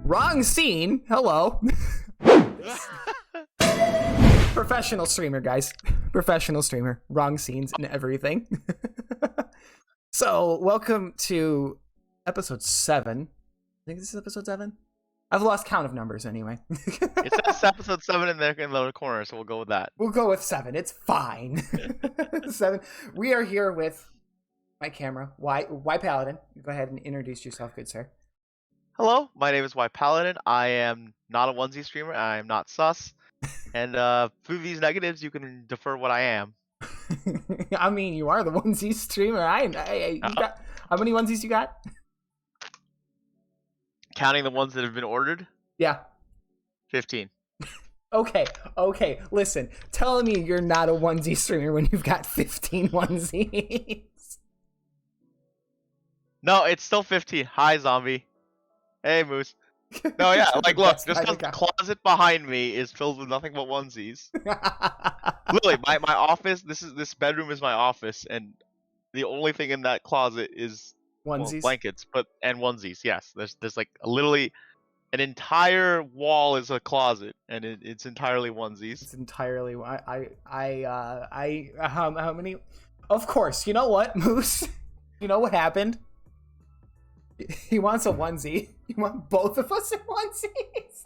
Wrong scene. Hello. Professional streamer, guys. Professional streamer. Wrong scenes and everything. So, welcome to episode 7. I think this is episode 7. I've lost count of numbers anyway. It says episode 7 in the lower corner, so we'll go with that. We'll go with 7. It's fine. 7. We are here with my camera, Ypaladin. Go ahead and introduce yourself, good sir. Hello, my name is Ypaladin. I am not a onesie streamer. I am not sus. And through these negatives, you can defer what I am. I mean, you are the onesie streamer. You got, how many onesies you got? Counting the ones that have been ordered? Yeah. 15. Okay. Listen, telling me you're not a onesie streamer when you've got 15 onesies. No, it's still 15. Hi, zombie. Hey, Moose. No, yeah, like, look, just because the closet behind me is filled with nothing but onesies. Literally, my office, this bedroom is my office, and the only thing in that closet is onesies, well, blankets, and onesies. Yes, there's like literally an entire wall is a closet, and it's entirely onesies. It's entirely. How many? Of course, you know what, Moose? You know what happened? He wants a onesie. You want both of us in onesies?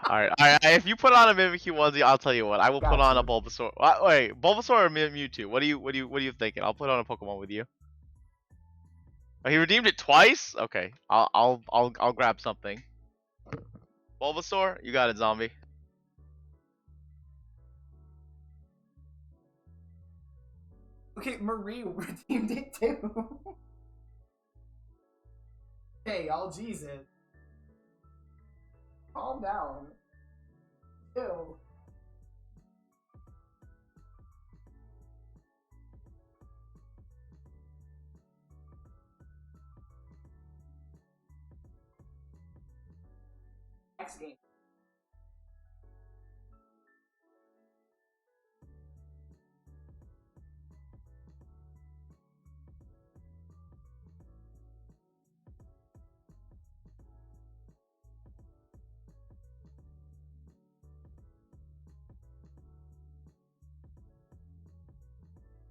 All right. If you put on a Mimikyu onesie, I'll tell you what. I will put on a Bulbasaur. Wait, Bulbasaur or Mewtwo? What are you thinking? I'll put on a Pokemon with you. Oh, he redeemed it twice. Okay. I'll grab something. Bulbasaur, you got it, zombie. Okay, Marie redeemed it too. Hey, y'all, Jesus. Calm down. Ew. Next game.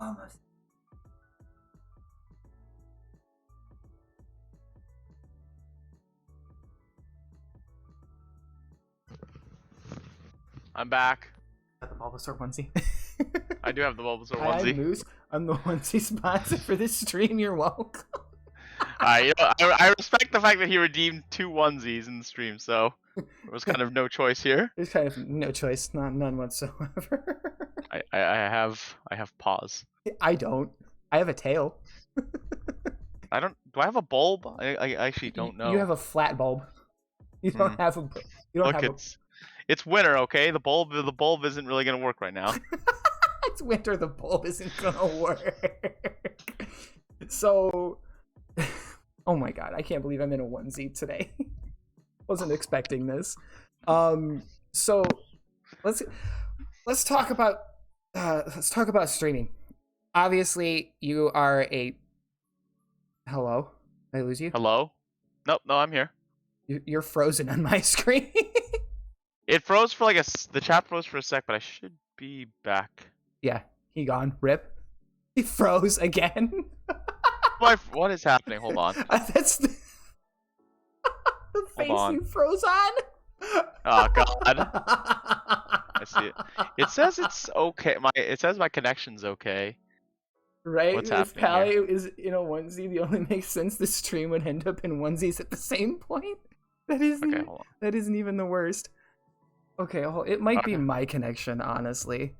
Almost. I'm back. Got the Bulbasaur onesie. I do have the Bulbasaur Hi, onesie. Moose. I'm the onesie sponsor for this stream. You're welcome. I respect the fact that he redeemed 2 onesies in the stream, so there was kind of no choice here. There's kind of no choice, none whatsoever. I have paws. I don't. I have a tail. I don't. Do I have a bulb? I actually don't know. You have a flat bulb. You don't have a. You don't Look, have it's winter, okay? The bulb isn't really gonna work right now. It's winter. The bulb isn't gonna work. So, oh my god, I can't believe I'm in a onesie today. Wasn't expecting this. So let's talk about streaming. Obviously, you are a. Hello? Did I lose you? Hello? Nope, no, I'm here. You're frozen on my screen. It froze for like the chat froze for a sec, but I should be back. Yeah, he gone. Rip. He froze again. What is happening? Hold on. That's the face you froze on. Oh god. I see it. It says it's okay. It says my connection's okay. Right? What's if happening Pally here? is in a onesie, the only makes sense the stream would end up in onesies at the same point. That isn't. Okay, hold on. That isn't even the worst. Okay, it might be my connection, honestly.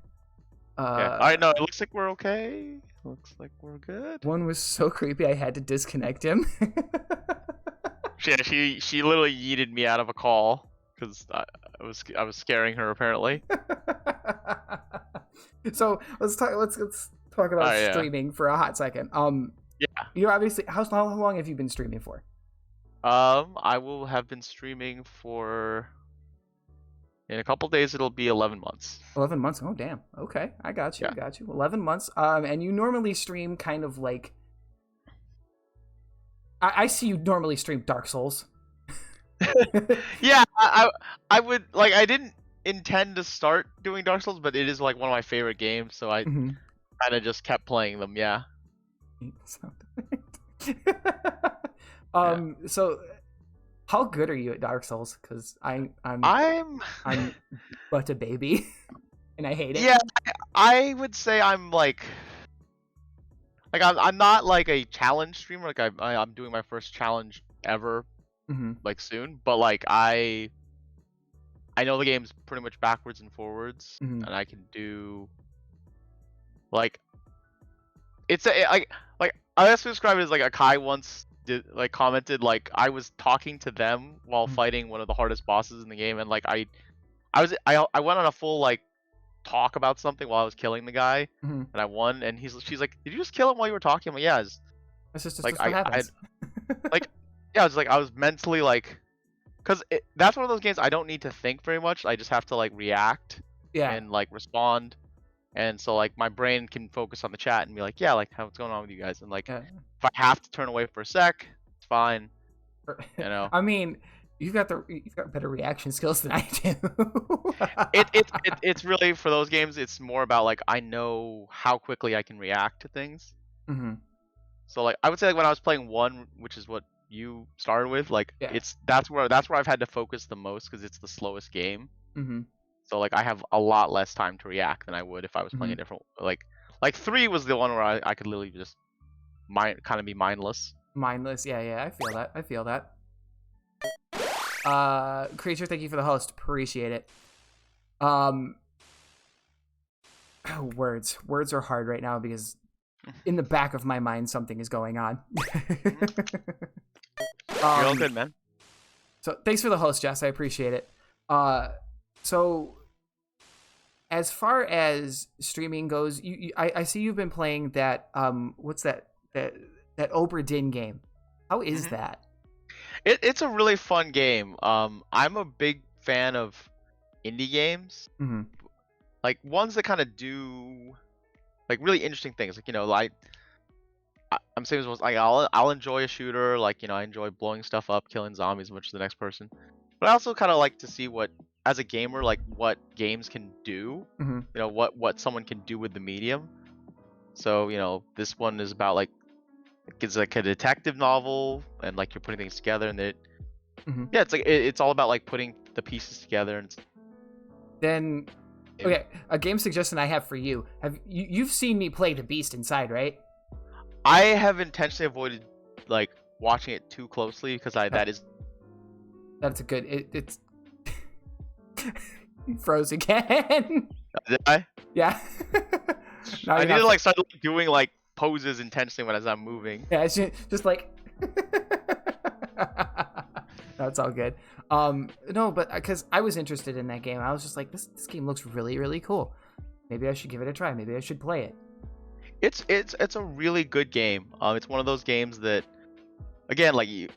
Yeah. All right, no, it looks like we're okay. Looks like we're good. One was so creepy, I had to disconnect him. Yeah, she literally yeeted me out of a call because I was scaring her apparently. So let's talk about streaming for a hot second. Yeah. You're obviously how long have you been streaming for? I will have been streaming for. In a couple days, it'll be 11 months. 11 months? Oh, damn. Okay, I got you. Yeah. I got you. 11 months. And you normally stream kind of like I see you normally stream Dark Souls. Yeah, I would like I didn't intend to start doing Dark Souls, but it is like one of my favorite games, so I Mhm. kind of just kept playing them. Yeah, yeah. So how good are you at Dark Souls? Because I'm I'm but a baby, and I hate it. yeah, I would say I'm like I'm not like a challenge streamer. Like I'm doing my first challenge ever Hmm. like soon, but like I know the game's pretty much backwards and forwards, Hmm. and I can do like it's a like I guess to describe it as like a Kai once did like commented like I was talking to them while fighting one of the hardest bosses in the game, and like I went on a full like talk about something while I was killing the guy, Hmm. and I won, and she's like, did you just kill him while you were talking? I'm like, yeah. That's just Like what I happens. like yeah, I was like I was mentally like because that's one of those games I don't need to think very much. I just have to like react Yeah. and like respond, and so like my brain can focus on the chat and be like, yeah, like what's going on with you guys, and like Yeah. if I have to turn away for a sec, it's fine, you know. I mean, you've got better reaction skills than I do. It's really for those games. It's more about like I know how quickly I can react to things. Hmm. So like I would say like when I was playing one, which is what you started with, like Yeah. that's where I've had to focus the most because it's the slowest game. Hmm. So like I have a lot less time to react than I would if I was playing a Hmm. different like three was the one where I could literally just kind of be mindless. Mindless. Yeah, yeah. I feel that. Creature, thank you for the host. Appreciate it. Um, words. Words are hard right now because in the back of my mind something is going on. You're all good, man. So thanks for the host, Jess. I appreciate it. So as far as streaming goes, I see you've been playing that what's that Obra Dinn game. How is that? It's a really fun game. I'm a big fan of indie games, Mm-hmm. like ones that kind of do like really interesting things. Like like I'm saying as like I'll enjoy a shooter. Like I enjoy blowing stuff up, killing zombies as much as the next person. But I also kind of like to see what, as a gamer, like what games can do. Mm-hmm. What someone can do with the medium. So this one is about like it's like a detective novel, and like you're putting things together, and Mm-hmm. yeah, it's like it's all about like putting the pieces together. And Then, okay, a game suggestion I have for you. You've seen me play The Beast Inside, right? I have intentionally avoided like watching it too closely because That's a good. It's you froze again. did I? Yeah. Now I you need have to like start doing like poses intentionally as I'm moving. Yeah, it's just like. That's all good. No, but because I was interested in that game, I was just like, this game looks really, really cool. Maybe I should give it a try. Maybe I should play it. It's a really good game. It's one of those games that, again, like you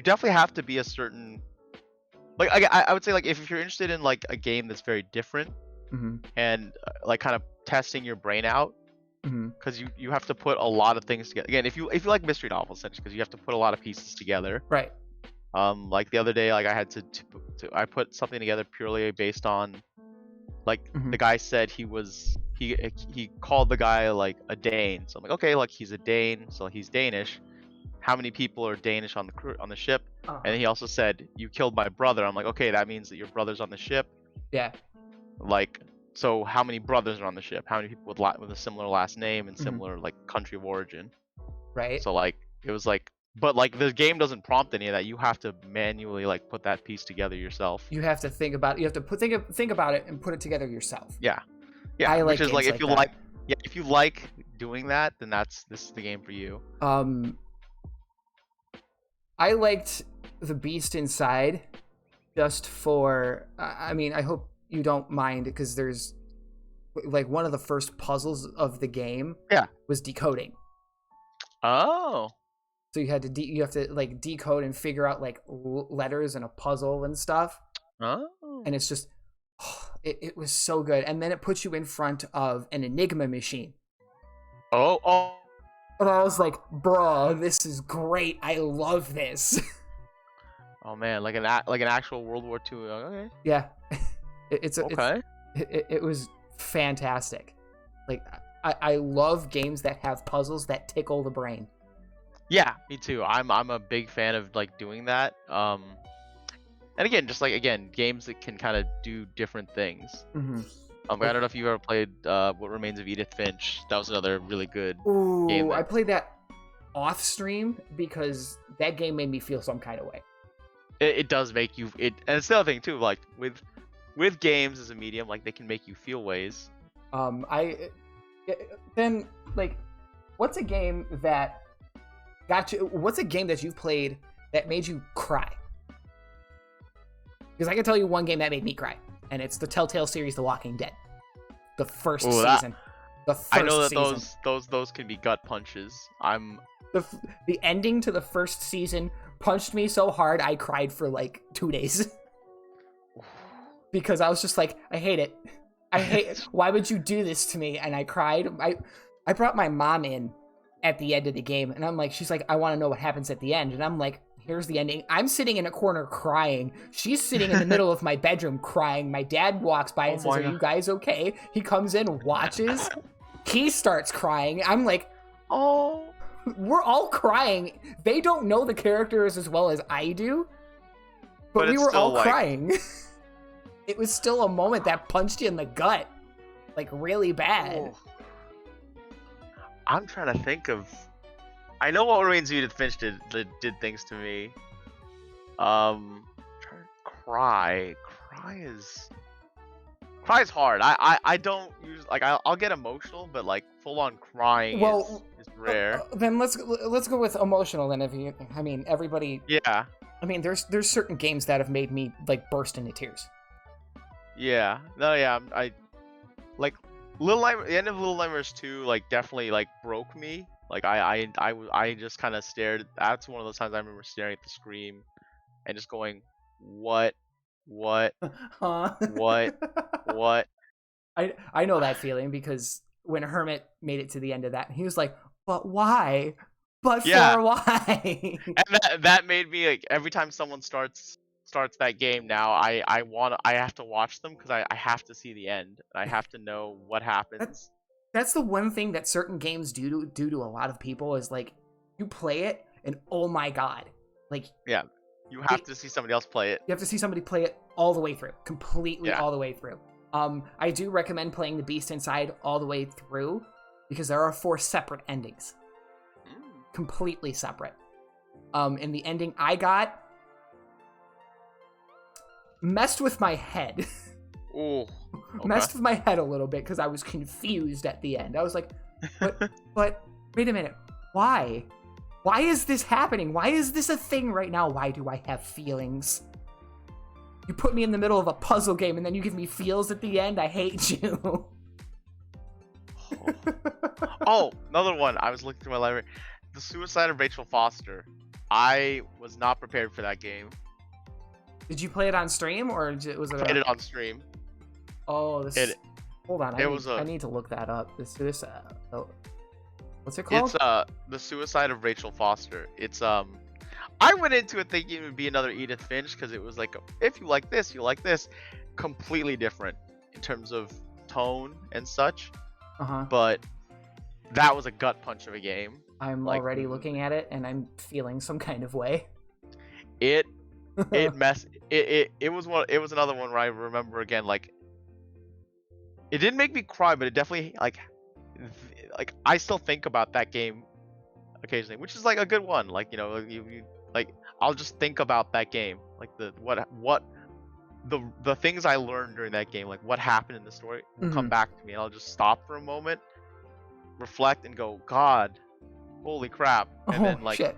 definitely have to be a certain, like I would say like if you're interested in like a game that's very different Mm-hmm. and like kind of testing your brain out, Mm-hmm. because you have to put a lot of things together. Again, if you like mystery novels, essentially, because you have to put a lot of pieces together. Right. Like the other day, like I had to I put something together purely based on like Mm-hmm. the guy said he called the guy like a Dane. So I'm like, okay, like he's a Dane, so he's Danish. How many people are Danish on the ship? Uh-huh. And he also said, you killed my brother. I'm like, okay, that means that your brother's on the ship. Yeah. Like, so how many brothers are on the ship? How many people with a similar last name and Mhm. similar like country of origin? Right. So like it was like, but like the game doesn't prompt any of that. You have to manually like put that piece together yourself. You have to think about it. You have to think about it and put it together yourself. Yeah. I like Which is like games if you like like, yeah, if you like doing that, then this is the game for you. I liked The Beast Inside just for, I mean, I hope you don't mind because there's like one of the first puzzles of the game was decoding. Oh. So you had to you have to like decode and figure out like letters in a puzzle and stuff. Oh. And it's just it was so good. And then it puts you in front of an Enigma machine. Oh. And I was like, bro, this is great. I love this. Oh man, like an actual World War II. Okay. Yeah, it's Okay. it was fantastic. Like I love games that have puzzles that tickle the brain. Yeah, me too. I'm a big fan of like doing that. And again, just like games that can kind of do different things. Mm-hmm. I don't know if you've ever played What Remains of Edith Finch. That was another really good Ooh, game. I played that off stream because that game made me feel some kind of way. It does make you and it's the other thing too. Like with games as a medium, like they can make you feel ways. Then like, what's a game that got you? What's a game that you've played that made you cry? Because I can tell you one game that made me cry, and it's the Telltale series, The Walking Dead. The first season. The first I know that season. those can be gut punches. The ending to the first season punched me so hard I cried for like 2 days. Because I was just like, I hate it. I hate it. Why would you do this to me? And I cried. I brought my mom in at the end of the game, and I'm like, she's like, I want to know what happens at the end. And I'm like, here's the ending. I'm sitting in a corner crying. She's sitting in the middle of my bedroom crying. My dad walks by and says, are you guys okay? He comes in, watches. He starts crying. I'm like, oh, we're all crying. They don't know the characters as well as I do, but we were all crying. It was still a moment that punched you in the gut, like really bad. Oh. I'm trying to think of. I know What Remains of Edith Finch did things to me. Trying to cry. Cry is hard. I don't use like I'll get emotional, but like full on crying is rare. Then let's go with emotional. Then everybody. Yeah. I mean, there's certain games that have made me like burst into tears. Yeah. No. Yeah. I like the end of Little Nightmares 2. Like definitely like broke me. Like I just kind of stared. That's one of those times I remember staring at the screen and just going, what, huh? what? I know that feeling because when Hermit made it to the end of that, he was like, but why? But for why? And that made me like every time someone starts that game now, I have to watch them because I have to see the end. I have to know what happens. That's the one thing that certain games do to a lot of people is like you play it and oh my god, like you have to see somebody else play it. You have to see somebody play it all the way through, completely all the way through. I do recommend playing The Beast Inside all the way through because there are 4 separate endings, completely separate. And the ending I got messed with my head. Ooh. Okay. Messed with my head a little bit because I was confused at the end. I was like, but wait a minute. Why? Why is this happening? Why is this a thing right now? Why do I have feelings? You put me in the middle of a puzzle game and then you give me feels at the end? I hate you. Oh, another one. I was looking through my library. The Suicide of Rachel Foster. I was not prepared for that game. Did you play it on stream or was it? I played it on stream. Oh, hold on. I need to look that up. What's it called? It's The Suicide of Rachel Foster. It's I went into it thinking it would be another Edith Finch because it was like, if you like this, you like this. Completely different in terms of tone and such. But that was a gut punch of a game. I'm already looking at it and I'm feeling some kind of way. It was another one where I remember again, like, it didn't make me cry, but it definitely like I still think about that game occasionally, which is like a good one. Like, you know, you like I'll just think about that game, like the things I learned during that game, like what happened in the story will come back to me, and I'll just stop for a moment, reflect, and go, God, holy crap, and then like shit.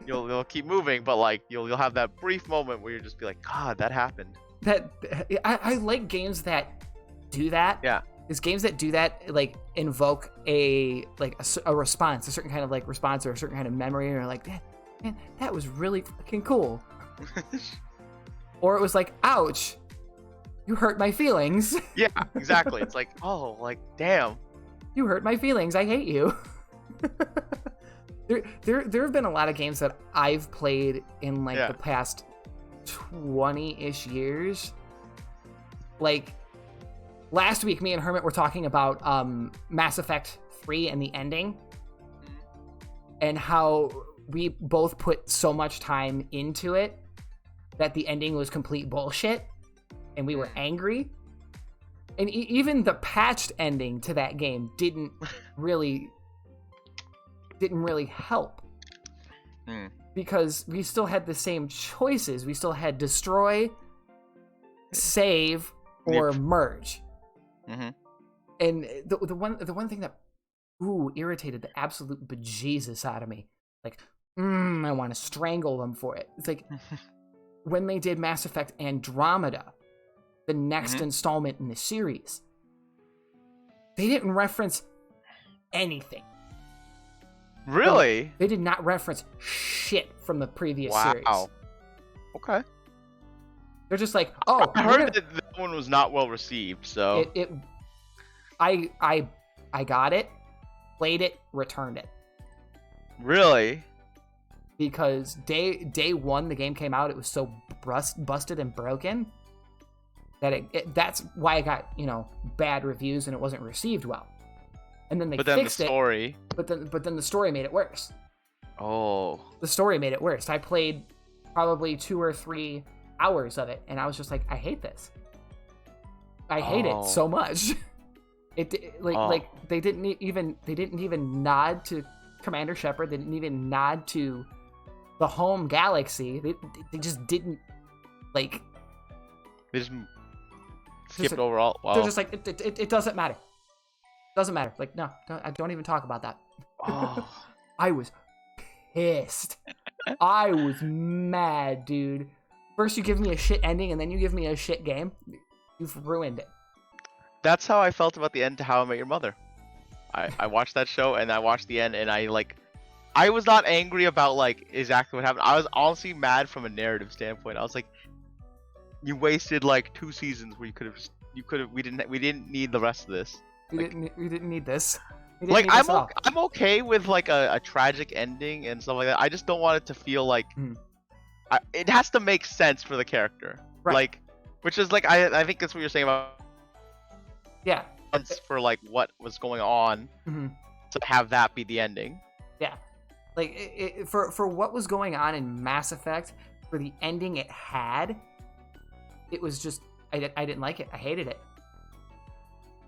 you'll keep moving, but like you'll have that brief moment where you just be like, God, that happened. I like games that do that. Yeah. It's games that do that, like invoke a response, a certain kind of like response or a certain kind of memory, or like, man, that was really fucking cool. Or it was like, ouch, you hurt my feelings. Yeah, exactly. It's like, oh, like, damn, you hurt my feelings. I hate you. There have been a lot of games that I've played in like the past 20-ish years. Like, last week, me and Hermit were talking about Mass Effect 3 and the ending, and how we both put so much time into it that the ending was complete bullshit, and we were angry. And even the patched ending to that game didn't really help. Because we still had the same choices. We still had destroy, save, or merge. Mm-hmm. And the one thing that irritated the absolute bejesus out of me, like, I want to strangle them for it. It's like when they did Mass Effect Andromeda, the next installment in the series, they didn't reference anything. Really? They did not reference shit from the previous series. Wow. Okay. They're just like, oh, I heard that one was not well received, so I got it, played it, returned it. Really? Because day one the game came out, it was so busted and broken that that's why it got, bad reviews and it wasn't received well. And then they fixed it. But then the story made it worse. Oh. The story made it worse. I played probably 2 or 3 hours of it, and I was just like, I hate this. I hate it so much. Like they didn't even nod to Commander Shepard. They didn't even nod to the home galaxy. They just didn't like. They just skipped over all. Wow. They're just like it doesn't matter. Doesn't matter. Like, no, don't even talk about that. Oh. I was pissed. I was mad, dude. First you give me a shit ending, and then you give me a shit game. You've ruined it. That's how I felt about the end to How I Met Your Mother. I watched that show, and I watched the end, and I was not angry about exactly what happened. I was honestly mad from a narrative standpoint. I was like, you wasted 2 seasons where we didn't need the rest of this. We didn't need this. I'm okay with a tragic ending and stuff like that. I just don't want it to feel like it has to make sense for the character. Right. Which is I think that's what you're saying about. Yeah. For what was going on to have that be the ending. Yeah. For what was going on in Mass Effect, for the ending it had, it was just I didn't like it. I hated it.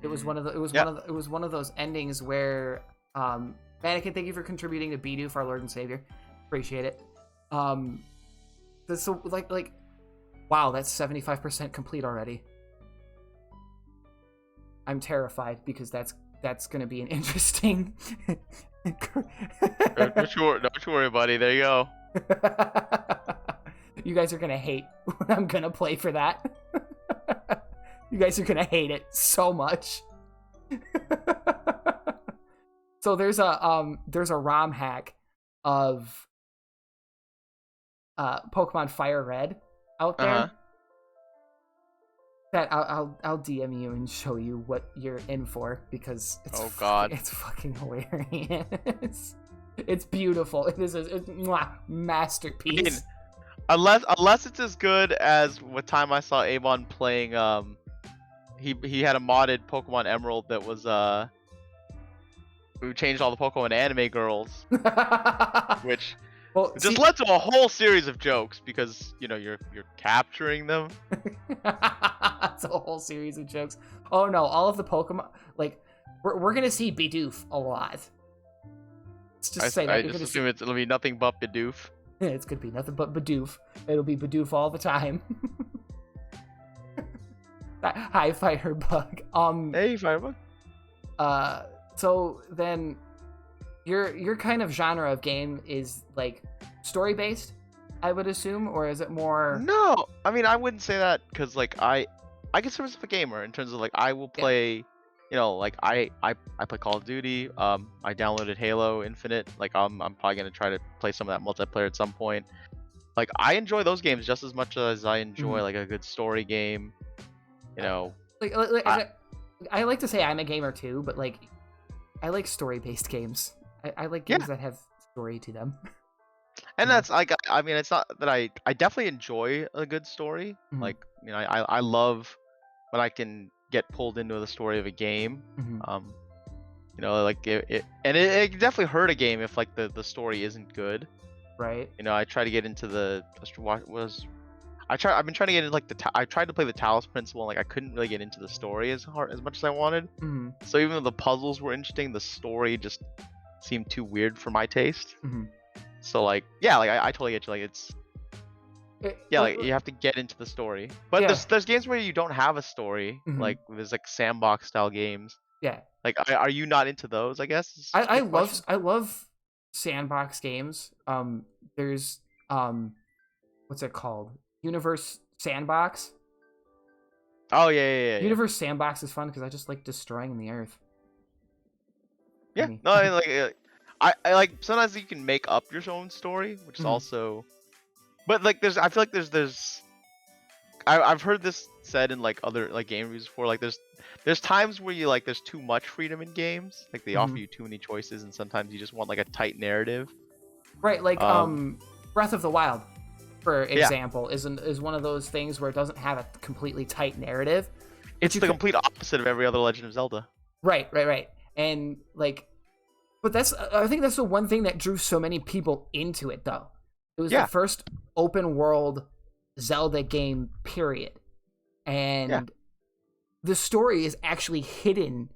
It was one of those endings where Mannequin, thank you for contributing to Bidoof, our Lord and Savior. Appreciate it. So wow, that's 75% complete already. I'm terrified because that's gonna be an interesting. Don't worry, buddy. There you go. You guys are gonna hate what I'm gonna play for that. You guys are gonna hate it so much. So there's a ROM hack of Pokemon Fire Red out there. That I'll DM you and show you what you're in for, because it's it's fucking hilarious. It's beautiful. It is a masterpiece. Unless it's as good as what time I saw Avon playing. He had a modded Pokemon Emerald that was who changed all the Pokemon anime girls, which led to a whole series of jokes because you're capturing them. It's a whole series of jokes. Oh no, all of the Pokemon we're gonna see Bidoof a lot. Let's just say that. I just assume it'll be nothing but Bidoof. It's gonna be nothing but Bidoof. It'll be Bidoof all the time. Hi, Firebug. Hey, Firebug. So then, your kind of genre of game is story based, I would assume, or is it more? No, I mean I wouldn't say that because I consider myself a gamer in terms of I will play, I play Call of Duty. I downloaded Halo Infinite. I'm probably gonna try to play some of that multiplayer at some point. I enjoy those games just as much as I enjoy a good story game. I like to say I'm a gamer too, but I like story-based games. I like games that have story to them. And Yeah. that's like, I mean, it's not that I definitely enjoy a good story. Mhm. Like, you know, I love when I can get pulled into the story of a game. Mhm. Um, you know, like it can definitely hurt a game if like the story isn't good. Right. You know, I try to get into what was I've been trying to get into like I tried to play the Talos Principle, and like I couldn't really get into the story as much as I wanted. Mhm. So even though the puzzles were interesting, the story just seemed too weird for my taste. Mhm. So like yeah, like I totally get you. Like it's yeah, like Like, you have to get into the story. But yeah. there's games where you don't have a story. Mhm. Like there's like sandbox style games. Yeah. Like are you not into those? I guess is a good question. I love sandbox games. There's what's it called? Universe Sandbox. Oh yeah. Universe Sandbox is fun because I just like destroying the earth. Yeah. Me. No, I mean, like I like sometimes you can make up your own story, which is Mhm. also. But like I feel like there's I've heard this said in like other like game reviews before. Like there's times where you like there's too much freedom in games. Like they offer Mhm. you too many choices, and sometimes you just want like a tight narrative. Right, like Um, Breath of the Wild, for yeah, example, is one of those things where it doesn't have a completely tight narrative. But it's you the can, complete opposite of every other Legend of Zelda. right. And like but that's I think that's the one thing that drew so many people into it though. It was the Yeah, first open world Zelda game period. yeah, And the story is actually hidden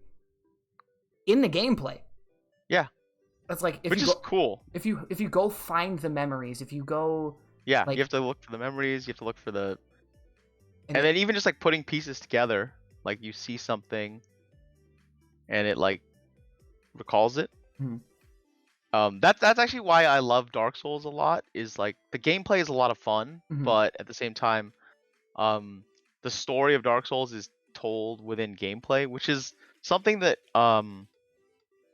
in the gameplay. yeah. That's like Which is cool. if you go find the memories, if you go Yeah, you like have to look for the memories. You have to look for the, and and then even just like putting pieces together, like you see something, and it like recalls it. Mhm. That's actually why I love Dark Souls a lot. Is like the gameplay is a lot of fun, Mhm. but at the same time, um, the story of Dark Souls is told within gameplay, which is something that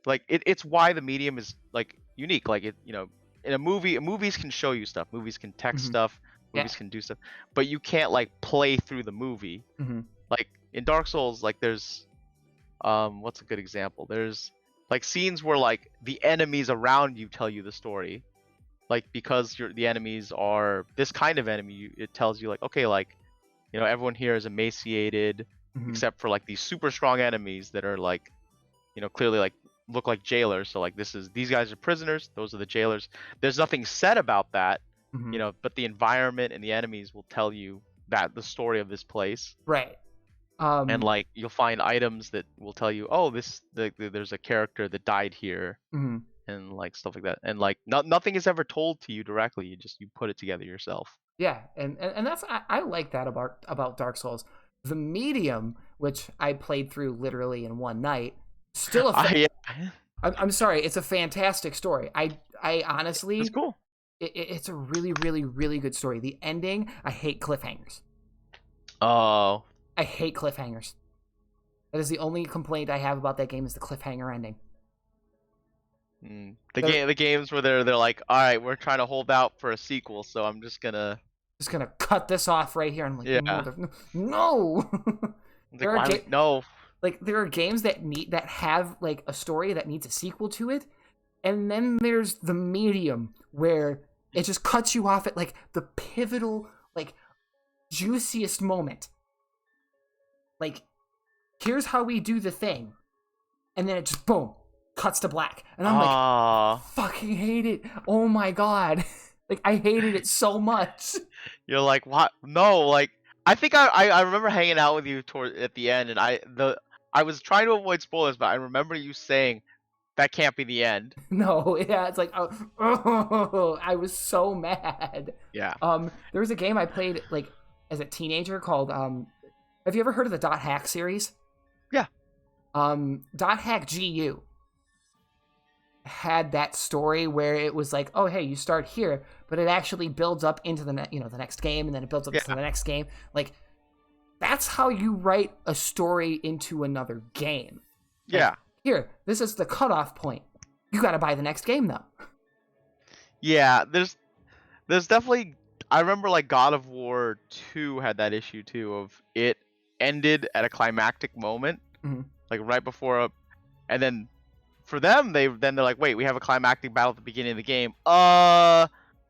like it's why the medium is like unique. Like it, you know, in a movie, movies can show you stuff, movies can text Mhm. stuff, Yeah. movies can do stuff, but you can't like play through the movie. Mhm. Like in Dark Souls, like there's what's a good example? There's like scenes where like the enemies around you tell you the story. Like because the enemies are this kind of enemy, it tells you like okay, like you know everyone here is emaciated Mhm. except for like these super strong enemies that are like you know clearly like look like jailers. So like these guys are prisoners, those are the jailers. There's nothing said about that, you Mhm. know, but the environment and the enemies will tell you that the story of this place. Right. And Um like you'll find items that will tell you oh there's a character that died here mhm. and like stuff like that, and like nothing is ever told to you directly, you put it together yourself. Yeah, and that's I like that about Dark Souls. The medium, which I played through literally in one night, still Yeah, I'm sorry, it's a fantastic story. I it's honestly, cool. it's a really good story. The ending, I hate cliffhangers. Oh, I hate cliffhangers. That is the only complaint I have about that game is the cliffhanger ending. They're the games where they're like all right, we're trying to hold out for a sequel, so I'm just gonna just gonna cut this off right here. I'm like, yeah, no. it's like there are why no. like there are games that have like a story that needs a sequel to it, and then there's the medium where it just cuts you off at like the pivotal, like juiciest moment. Like, here's how we do the thing, and then it just boom cuts to black, and I'm like, Ah, fucking hate it. Oh my god, like I hated it so much. you're like what? No, like I think I remember hanging out with you toward at the end, and I was trying to avoid spoilers, but I remember you saying that can't be the end. No, yeah, it's like oh, I was so mad. Yeah. There was a game I played like as a teenager called have you ever heard of the Dot Hack series? Yeah. Dot Hack GU had that story where it was like, oh hey, you start here, but it actually builds up into the the next game, and then it builds up to the next game. Like that's how you write a story into another game. Yeah. Like, here, this is the cutoff point. You got to buy the next game though. Yeah, there's definitely I remember like God of War 2 had that issue too of it ended at a climactic moment, Mhm. like right before and then for them they're like wait, we have a climactic battle at the beginning of the game.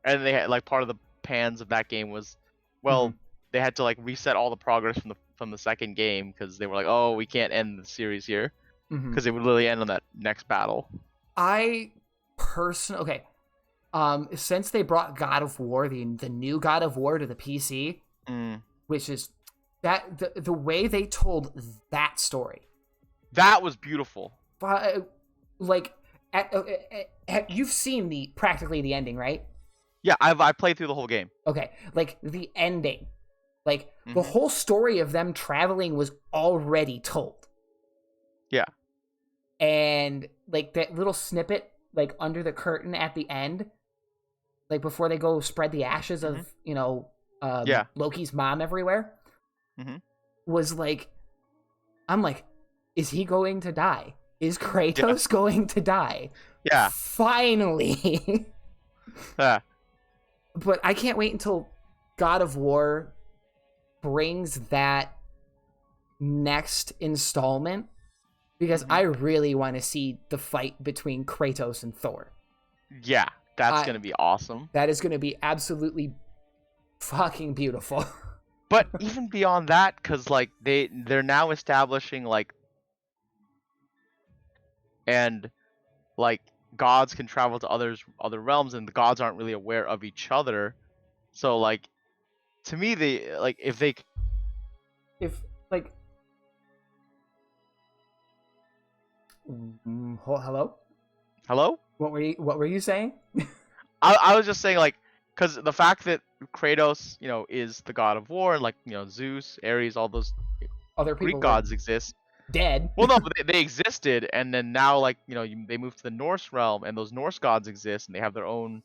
and they had like part of the pans of that game was, well, Mhm. they had to like reset all the progress from the second game because they were like, oh, we can't end the series here Mhm. because it would literally end on that next battle. I personally, since they brought God of War, the new God of War to the PC, which is that the way they told that story, that was beautiful. Like, you've seen practically the ending, right? Yeah, I played through the whole game. Okay, like the ending, like the whole story of them traveling was already told. Yeah. And like that little snippet, like under the curtain at the end, like before they go spread the ashes of Loki's mom everywhere, was like, I'm like, is he going to die? Is Kratos going to die? Yeah. Finally. Yeah. But I can't wait until God of War brings that next installment, because I really want to see the fight between Kratos and Thor. Yeah, that's going to be awesome. That is going to be absolutely fucking beautiful. But even beyond that, because like they're now establishing like, and like gods can travel to other realms, and the gods aren't really aware of each other. So like, to me, they like if Hello? What were you saying? I was just saying, like, because the fact that Kratos, is the god of war, and like, Zeus, Ares, all those other people Greek gods exist. Dead. Well, no, but they existed, and then now, like, they moved to the Norse realm, and those Norse gods exist, and they have their own,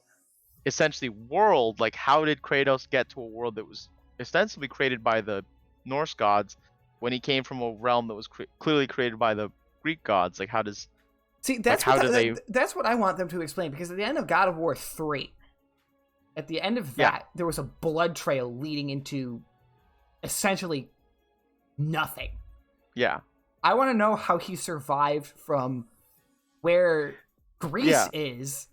essentially, world. Like, how did Kratos get to a world that was ostensibly created by the Norse gods when he came from a realm that was clearly created by the Greek gods? Like, how does... See, that's what I want them to explain, because at the end of God of War 3, at the end of that, there was a blood trail leading into essentially nothing. Yeah. I want to know how he survived from where Greece is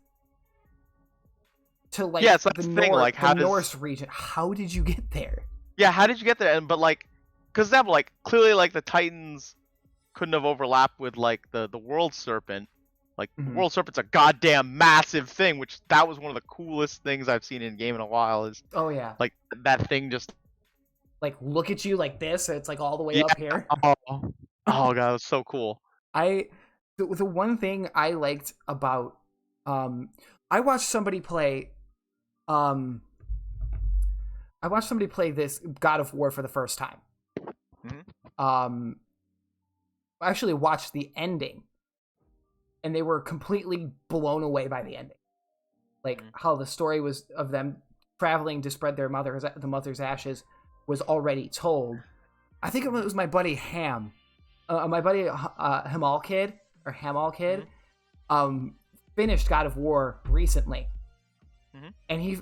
to like the Norse region. How did you get there? Yeah, how did you get there? But like, because example, like clearly, like the Titans couldn't have overlapped with like the world serpent. Like the world serpent's a goddamn massive thing, which that was one of the coolest things I've seen in game in a while. Is like that thing just like look at you like this. It's like all the way up here. Oh god, it was so cool. The one thing I liked about I watched somebody play this God of War for the first time. I actually watched the ending, and they were completely blown away by the ending. Like how the story was of them traveling to spread the mother's ashes was already told. I think it was my buddy Ham. My buddy Hamal Kid finished God of War recently, and he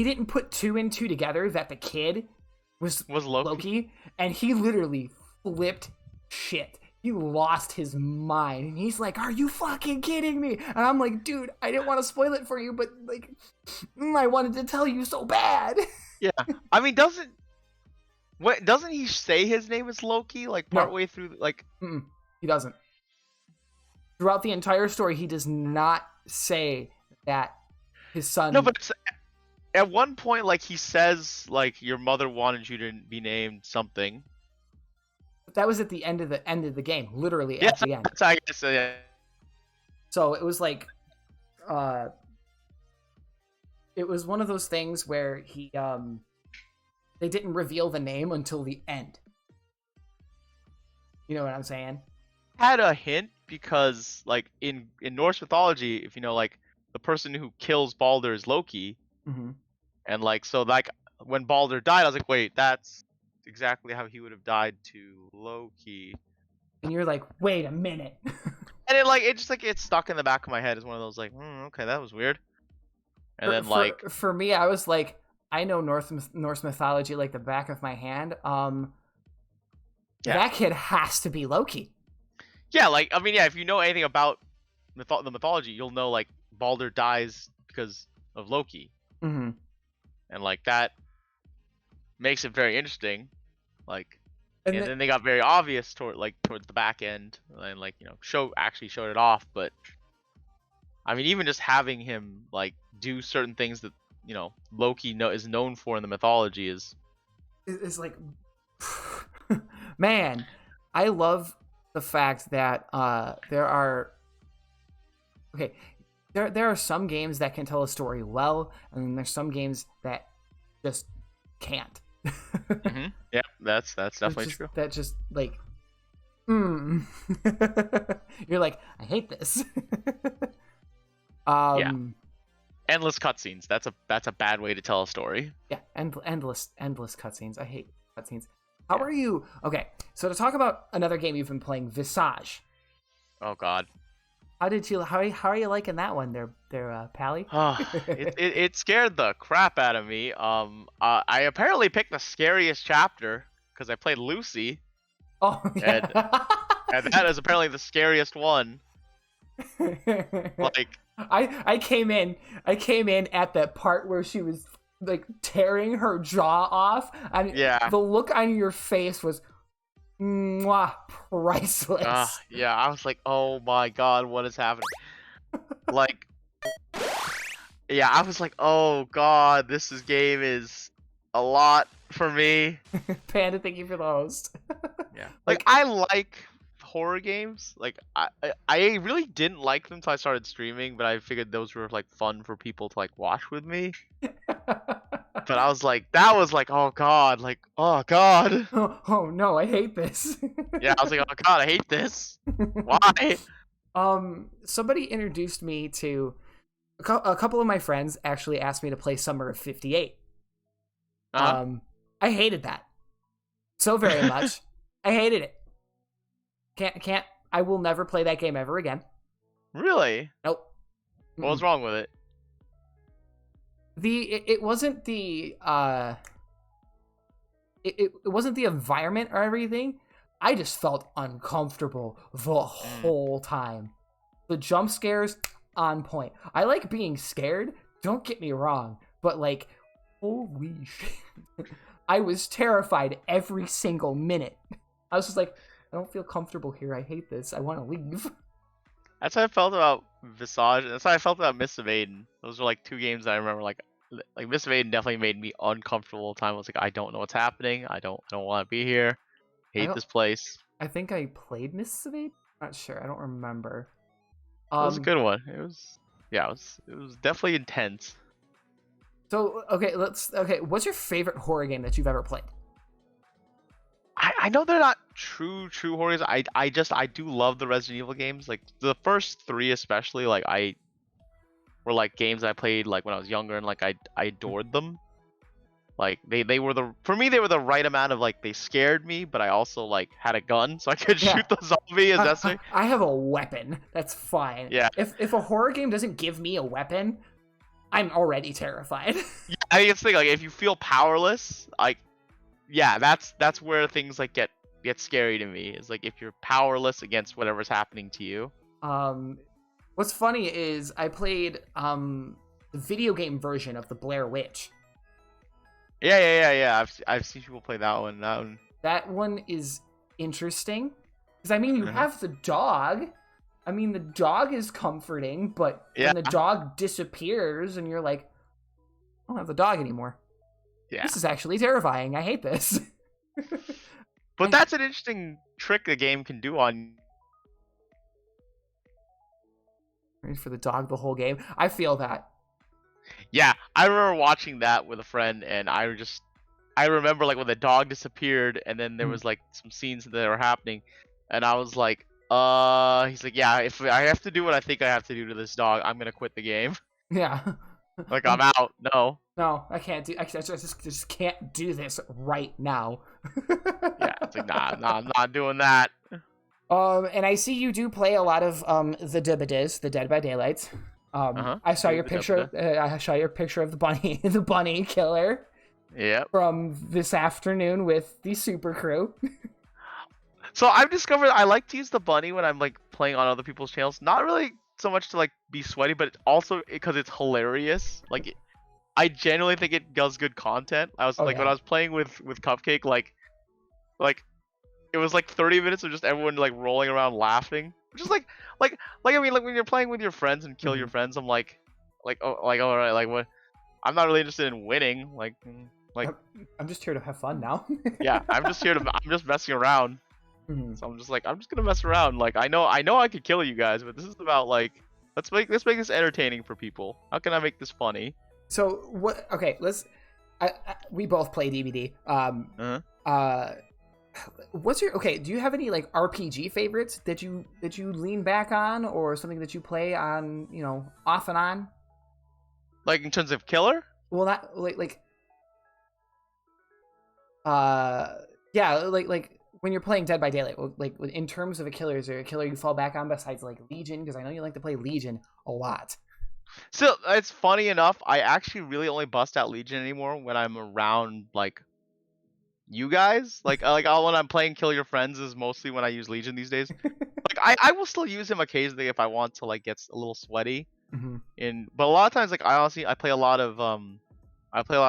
didn't put two and two together that the kid was Loki, and he literally flipped shit. He lost his mind, and he's like, "Are you fucking kidding me?" And I'm like, "Dude, I didn't want to spoil it for you, but like, I wanted to tell you so bad." Yeah, I mean, doesn't he say his name is Loki like partway through? Like, he doesn't. Throughout the entire story, he does not say that his son. No, but at one point, like he says, like your mother wanted you to be named something. That was at the end of the game, literally at the end. I guess, yeah. So it was like, it was one of those things where they didn't reveal the name until the end. You know what I'm saying? Had a hint because, like in Norse mythology, if you know, like the person who kills Balder is Loki, and like so, like when Balder died, I was like, wait, that's exactly how he would have died to Loki. And you're like, wait a minute. And it just like it's stuck in the back of my head as one of those like, okay, that was weird. And for me, I was like, I know Norse mythology like the back of my hand. That kid has to be Loki. Yeah, like I mean, yeah, if you know anything about the mythology, you'll know like Balder dies because of Loki. Mm-hmm. and like that makes it very interesting. Like, And and then they got very obvious towards the back end, and like actually showed it off. But I mean, even just having him like do certain things that Loki is known for in the mythology is like, man, I love the fact that there are there are some games that can tell a story well, and then there's some games that just can't. mm-hmm. Yeah, that's definitely true. That just like, you're like, I hate this. Yeah, endless cutscenes. That's a bad way to tell a story. Yeah, endless cutscenes. I hate cutscenes. How are you? Okay, so to talk about another game you've been playing, Visage. Oh God. How are you liking that one there, Pally? It scared the crap out of me. I apparently picked the scariest chapter because I played Lucy. Oh yeah. And that is apparently the scariest one. Like I came in at that part where she was like tearing her jaw off, and the look on your face was mwah, priceless. Yeah, I was like, oh my God, what is happening? Like, yeah, I was like, oh God, this game is a lot for me. Panda, thank you for the host. Yeah, like I like horror games. Like I really didn't like them until I started streaming, but I figured those were like fun for people to like watch with me. But I was like, that was like, oh God, like, oh God. Oh no, I hate this. Yeah, I was like, oh God, I hate this. Why? Somebody introduced me to a couple of my friends actually asked me to play Summer of '58. I hated that so very much. I hated it. Can't. I will never play that game ever again. Really? Nope. What was wrong with it? It wasn't the it wasn't the environment or everything. I just felt uncomfortable the whole time. The jump scares on point. I like being scared, don't get me wrong, but like, holy shit. I was terrified every single minute. I was just like, I don't feel comfortable here. I hate this. I want to leave. That's how I felt about Visage. That's how I felt about Mists of Aden. Those were like two games that I remember. Like Mists of Aden definitely made me uncomfortable all the time. I was like, I don't know what's happening. I don't want to be here. Hate this place. I think I played Mists of Aden. Not sure. I don't remember. It was a good one. It was definitely intense. So what's your favorite horror game that you've ever played? I know they're not true horrors. I do love the Resident Evil games. Like the first three especially, like were like games I played like when I was younger, and like I adored them. Like they were for me they were the right amount of like they scared me, but I also like had a gun so I could shoot the zombie as necessary. I have a weapon. That's fine. Yeah. If a horror game doesn't give me a weapon, I'm already terrified. Yeah, I think it's the thing, like if you feel powerless, like yeah, that's where things like get scary to me. Is like if you're powerless against whatever's happening to you. What's funny is I played the video game version of the Blair Witch. Yeah. I've seen people play that one. That one is interesting because I mean you have the dog. I mean the dog is comforting, but when the dog disappears and you're like, I don't have the dog anymore. Yeah. This is actually terrifying. I hate this. But that's an interesting trick a game can do on. For the dog the whole game. I feel that. Yeah, I remember watching that with a friend, and I remember like when the dog disappeared, and then there was like some scenes that were happening, and I was like, he's like, yeah, if I have to do what I think I have to do to this dog, I'm gonna quit the game. Yeah. Like I'm out. No, I can't do. I just can't do this right now. Yeah, it's like nah, I'm not doing that. And I see you do play a lot of the DBDs, the Dead by Daylight. I saw your picture. I saw your picture of the bunny, the bunny killer. Yep. From this afternoon with the super crew. So I've discovered I like to use the bunny when I'm like playing on other people's channels. Not really so much to like be sweaty, but also because it's hilarious. Like I genuinely think it does good content. I was Oh like when yeah. I was playing with Cupcake, like it was like 30 minutes of just everyone like rolling around laughing. Just like I mean like when you're playing with your friends and kill your Hmm. friends, I'm like all right, like what? I'm not really interested in winning. Like I'm just here to have fun now. yeah, I'm just messing around. Mhm. So I'm just like I'm just gonna mess around. Like I know I could kill you guys, but this is about like let's make this entertaining for people. How can I make this funny? So what? Okay, let's. We both play DVD. Uh-huh. Uh, what's your okay? Do you have any like RPG favorites that you lean back on, or something that you play on, off and on? Like in terms of killer? Well, not uh, yeah, like when you're playing Dead by Daylight, like in terms of a killer, is there a killer you fall back on besides like Legion? Because I know you like to play Legion a lot. So it's funny enough. I actually really only bust out Legion anymore when I'm around like you guys. Like all when I'm playing Kill Your Friends is mostly when I use Legion these days. Like I will still use him occasionally if I want to like get a little sweaty. Hmm. But a lot of times like I honestly I play a lot of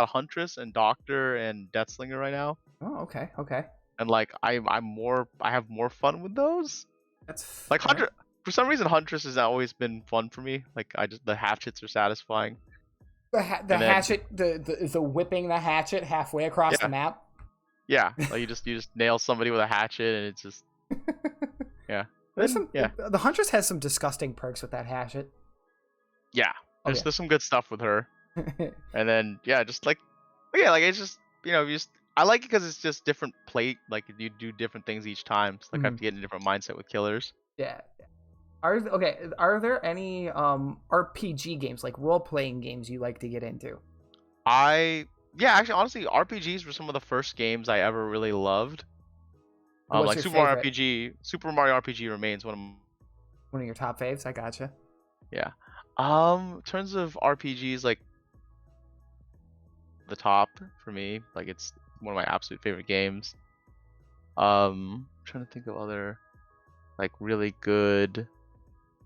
Huntress and Doctor and Deathslinger right now. Oh, okay, okay. And like I have more fun with those. That's Like fair. For some reason Huntress has always been fun for me. Like the hatchets are satisfying. The And then hatchet, the whipping the hatchet halfway across the yeah, map. yeah, like you just nail somebody with a hatchet and it's just yeah. There's Then, some. yeah. The Huntress has some disgusting perks with that hatchet. Yeah. Oh There's some good stuff with her. yeah. And then yeah, just like yeah, like it's just you just I like it because it's just different plate. Like you do different things each time. So, like I have Mhm. to get in a different mindset with killers. Yeah. Are there any RPG games, like role playing games, you like to get into? Actually honestly RPGs were some of the first games I ever really loved. What's Like your favorite? Super Mario RPG remains one of One of your top faves? I gotcha. yeah. In terms of RPGs, like the top for me, like it's one of my absolute favorite games. Trying to think of other like really good.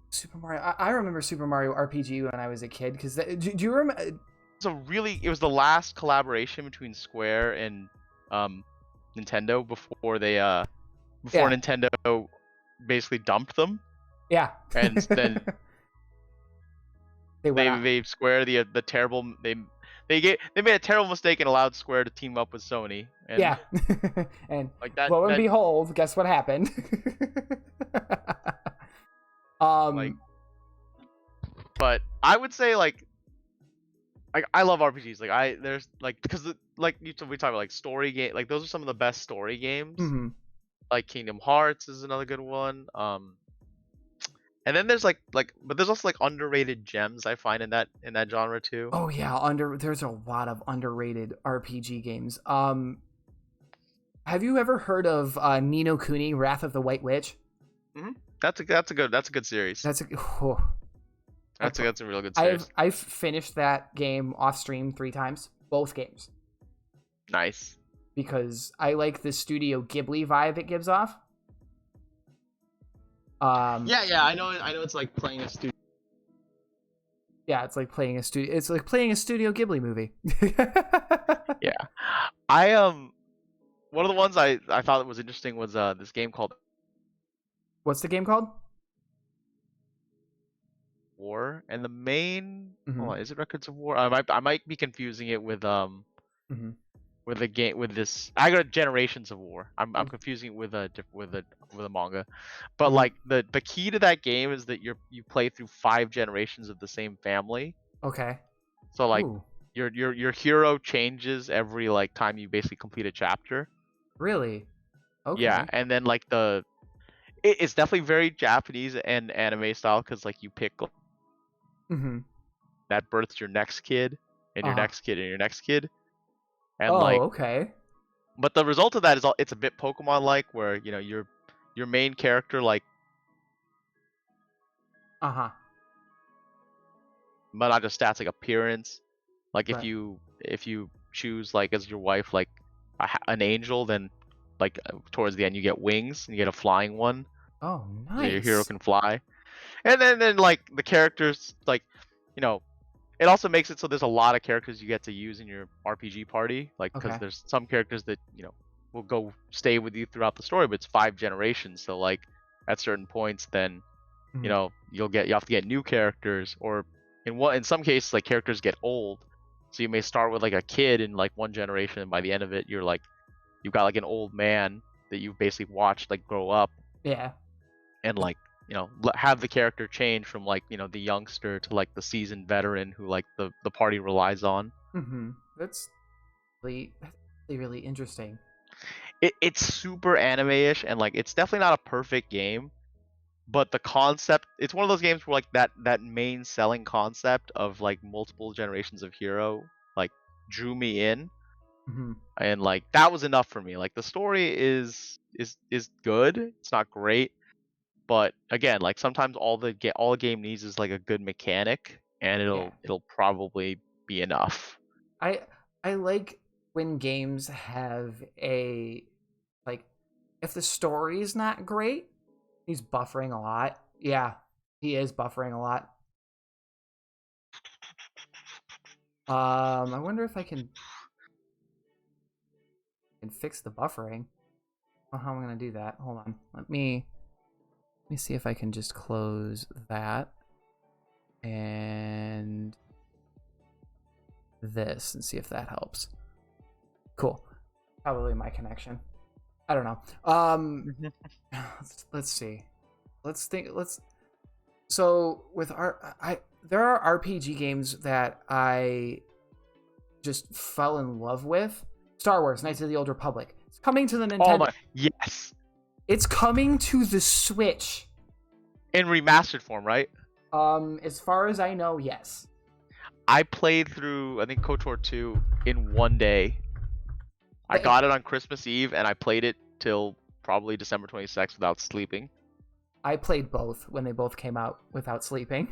Super Mario. I remember Super Mario RPG when I was a kid. Because do you remember? It was the last collaboration between Square and Nintendo before Yeah. Nintendo basically dumped them, Yeah. and then They went out. they Square the terrible they made a terrible mistake and allowed Square to team up with Sony, and Yeah. And like that lo and that behold, guess what happened? like. But I would say like I love RPGs. Like there's like because we talk about like story game, like those are some of the best story games. Mhm. Like Kingdom Hearts is another good one. And then there's but there's also like underrated gems I find in that genre too. Oh yeah, there's a lot of underrated RPG games. Have you ever heard of Ni no Kuni: Wrath of the White Witch? Hmm. That's a good series. That's That's a real good series. I've finished that game off stream 3 times, both games, Nice. because I like the Studio Ghibli vibe it gives off. Yeah, I know it's like playing a studio. Yeah, it's like playing a Studio Ghibli movie. Yeah. I one of the ones I thought was interesting was this game called What's the game called? War, and the main Mhm. hold on, is it Records of War? I might be confusing it with Mhm. with a game with this. I got Generations of War. I'm Mm. confusing it with a manga, but Mhm. like the key to that game is that you play through 5 generations of the same family. Okay. So like Ooh, your hero changes every like time you basically complete a chapter. really? Okay. Yeah, and then like it's definitely very Japanese and anime style because like you pick Mm-hmm. that births your next kid and your Uh-huh. next kid and your next kid, and Oh, like okay. but the result of that is it's a bit Pokemon like where your main character like Uh-huh. but not just stats like appearance. Like Right. if you choose like as your wife like an angel, then like towards the end you get wings and you get a flying one. Oh, So your hero nice. can fly. And then like the characters like you know it also makes it so there's a lot of characters you get to use in your RPG party, like because Okay. there's some characters that will go stay with you throughout the story, but it's 5 generations. So like at certain points, then Mhm. you have to get new characters, or in some cases like characters get old, so you may start with like a kid in like one generation, and by the end of it you've got like an old man that you've basically watched like grow up, Yeah. and like have the character change from like the youngster to like the seasoned veteran who like the party relies on. That's really really interesting. It's super anime-ish, and like it's definitely not a perfect game, but the concept, it's one of those games where like that main selling concept of like multiple generations of hero like drew me in, Mm-hmm. and like that was enough for me. Like the story is good, it's not great, but again, like sometimes all the game needs is like a good mechanic, and Yeah. it'll probably be enough. I like when games have a like if the story's not great, he's buffering a lot. Yeah, he is buffering a lot. I wonder if I can fix the buffering. I don't know how I'm gonna do that. Hold on. Let me see if I can just close that and this and see if that helps. Cool. Probably my connection. I don't know. Let's see. Let's think. So with there are RPG games that I just fell in love with. Star Wars: Knights of the Old Republic. It's coming to the Nintendo. Oh my, yes. It's coming to the Switch. In remastered form, right? As far as I know, yes. I played through, I think, KOTOR 2 in one day. I got it on Christmas Eve, and I played it till probably December 26th without sleeping. I played both when they both came out without sleeping.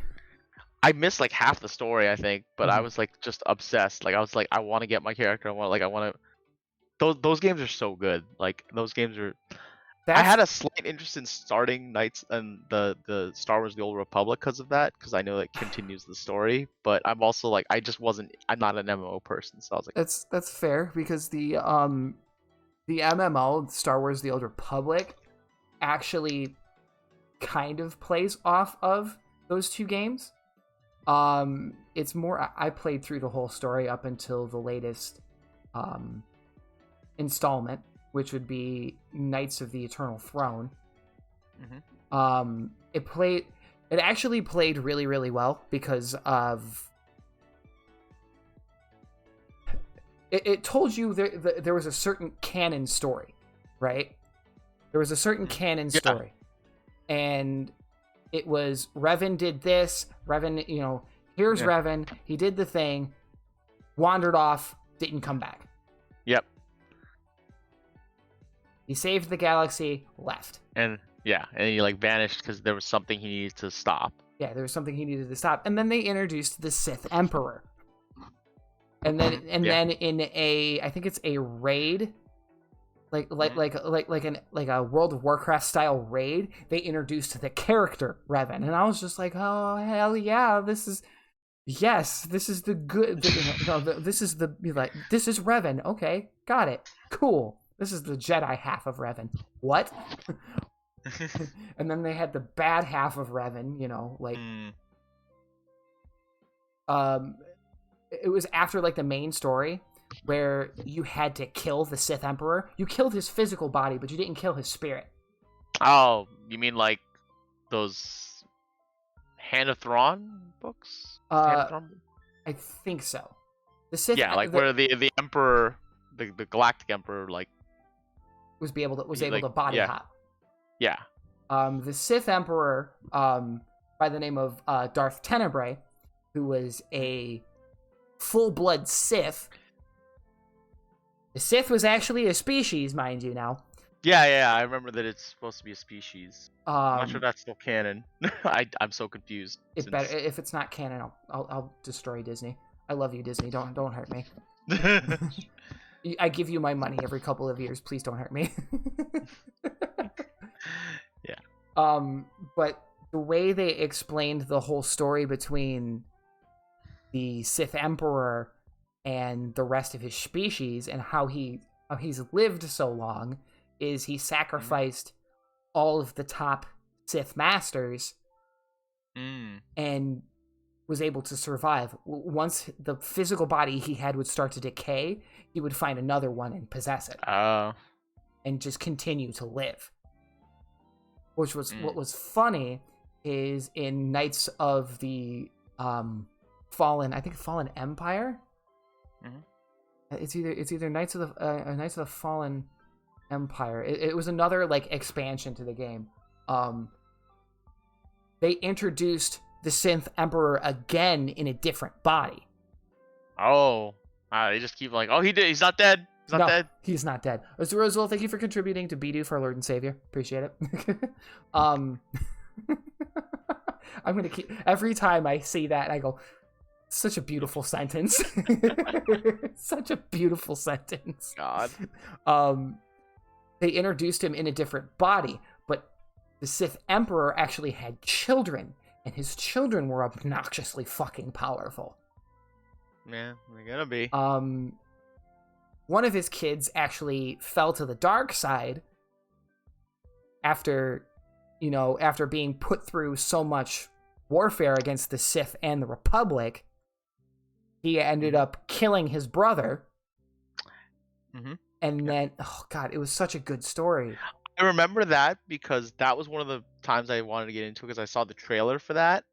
I missed like half the story, I think, but I was like just obsessed. Like I was like, I want to get my character. I want to. Those games are so good. Like those games are. I had a slight interest in starting Knights and the Star Wars: The Old Republic because of that, because I know it continues the story. But I'm also like, I'm not an MMO person, so I was like, that's fair, because the MMO Star Wars: The Old Republic actually kind of plays off of those two games. It's more, I played through the whole story up until the latest installment, which would be Knights of the Eternal Throne. It actually played really, really well because of it told you there was a certain canon story, right? There was a certain canon story, and it was Revan did this. Revan, here's Revan. He did the thing, wandered off, didn't come back. Yep. He saved the galaxy, left. And he like vanished because there was something he needed to stop. Yeah, there was something he needed to stop, and then they introduced the Sith Emperor. And then in I think it's a raid, like a World of Warcraft style raid, they introduced the character Revan, and I was just like, oh hell yeah, this is the good. This is Revan. Okay, got it. Cool. This is the Jedi half of Revan. What? And then they had the bad half of Revan. It was after like the main story where you had to kill the Sith Emperor. You killed his physical body, but you didn't kill his spirit. Oh, you mean like those Hand of Thrawn books? I think so. The Sith, where the Emperor, the Galactic Emperor, like was able to body hop. Yeah. The Sith Emperor, by the name of Darth Tenebrae, who was a full-blood Sith. The Sith was actually a species, mind you now. Yeah, I remember that it's supposed to be a species. I'm not sure that's still canon. I'm so confused. Better if it's not canon. I'll destroy Disney. I love you, Disney. Don't hurt me. I give you my money every couple of years. Please don't hurt me. Yeah. But the way they explained the whole story between the Sith Emperor and the rest of his species, and how he's lived so long is he sacrificed all of the top Sith masters and was able to survive. Once the physical body he had would start to decay, he would find another one and possess it. And just continue to live. Which was what was funny is in Knights of the Fallen Empire. It's either Knights of the Fallen Empire. It was another like expansion to the game. They introduced the Sith Emperor again in a different body. They just keep like, he's not dead. He's not dead. He's not dead. Roswell, thank you for contributing to Bidu for our Lord and Savior. Appreciate it. I'm gonna keep every time I see that I go, such a beautiful sentence. Such a beautiful sentence. God. They introduced him in a different body, but the Sith Emperor actually had children, and his children were obnoxiously fucking powerful. Man, they're gonna be. One of his kids actually fell to the dark side after being put through so much warfare against the Sith and the Republic. He ended up killing his brother. And then, it was such a good story. I remember that because that was one of the times I wanted to get into it because I saw the trailer for that.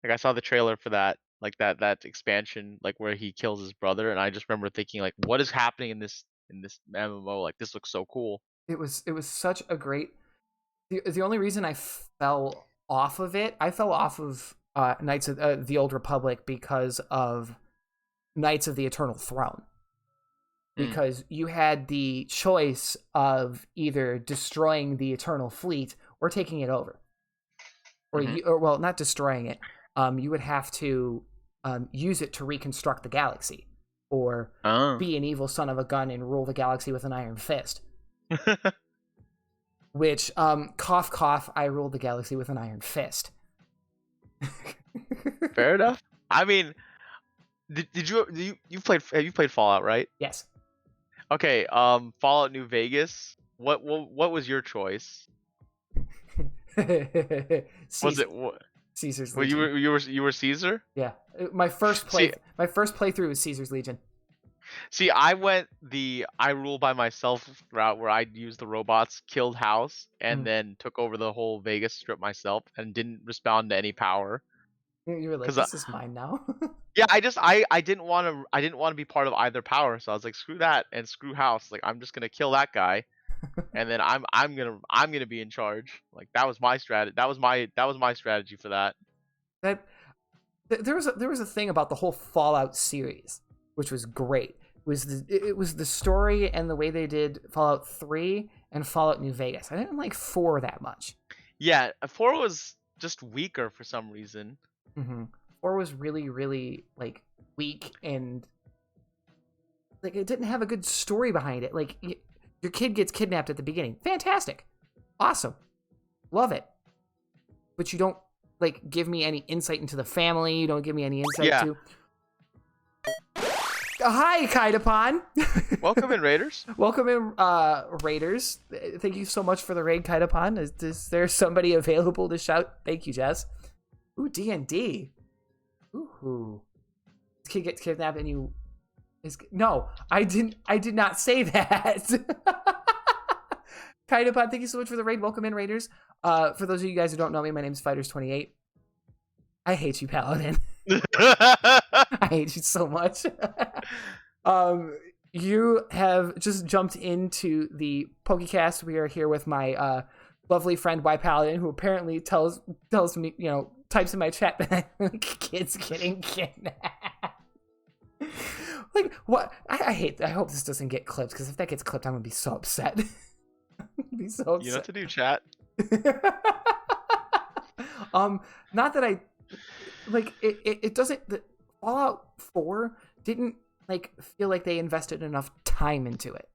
Like, I saw the trailer for that, like that expansion, like where he kills his brother, and I just remember thinking, like, what is happening in this MMO? Like, this looks so cool. It was such a great. The only reason I fell off of Knights of the Old Republic because of Knights of the Eternal Throne. Because you had the choice of either destroying the Eternal Fleet or taking it over. Or not destroying it. You would have to use it to reconstruct the galaxy. Or be an evil son of a gun and rule the galaxy with an iron fist. Which, cough, cough, I ruled the galaxy with an iron fist. Fair enough. I mean, have you played Fallout, right? Yes. Okay, Fallout New Vegas. What was your choice? Was it what? Caesar's Legion. Legion. You were Caesar? Yeah. My first playthrough was Caesar's Legion. See, I went I rule by myself route where I used the robots, killed House, and then took over the whole Vegas strip myself and didn't respond to any power. You were like, this is mine now. Yeah, I didn't want to be part of either power, so I was like, screw that and screw House. Like, I'm just gonna kill that guy, and then I'm gonna be in charge. Like, that was my strategy. That was my strategy for that. There was a thing about the whole Fallout series, which was great. It was the story and the way they did Fallout 3 and Fallout New Vegas. I didn't like 4 that much. Yeah, 4 was just weaker for some reason. 4 was really, really like weak, and like it didn't have a good story behind it. Like, your kid gets kidnapped at the beginning. Fantastic. Awesome. Love it. But you don't like give me any insight into the family. You don't give me any insight to hi, Kaidapon. Welcome in, Raiders. Welcome in, Raiders. Thank you so much for the raid, Kaidapon. Is there somebody available to shout? Thank you, Jess. Ooh, D&D. Ooh. This kid gets kidnapped and you... No, I did not say that. Kaidapon, thank you so much for the raid. Welcome in, Raiders. For those of you guys who don't know me, my name is Fighters28. I hate you, Paladin. I hate you so much. You have just jumped into the PokeCast. We are here with my lovely friend Ypaladin, who apparently tells me, types in my chat that kids getting kidnapped. Like, what? I hope this doesn't get clipped, because if that gets clipped, I'm gonna be so upset. Be so upset. You know what to do, chat. Not that I like it doesn't. The Fallout 4 didn't like feel like they invested enough time into it.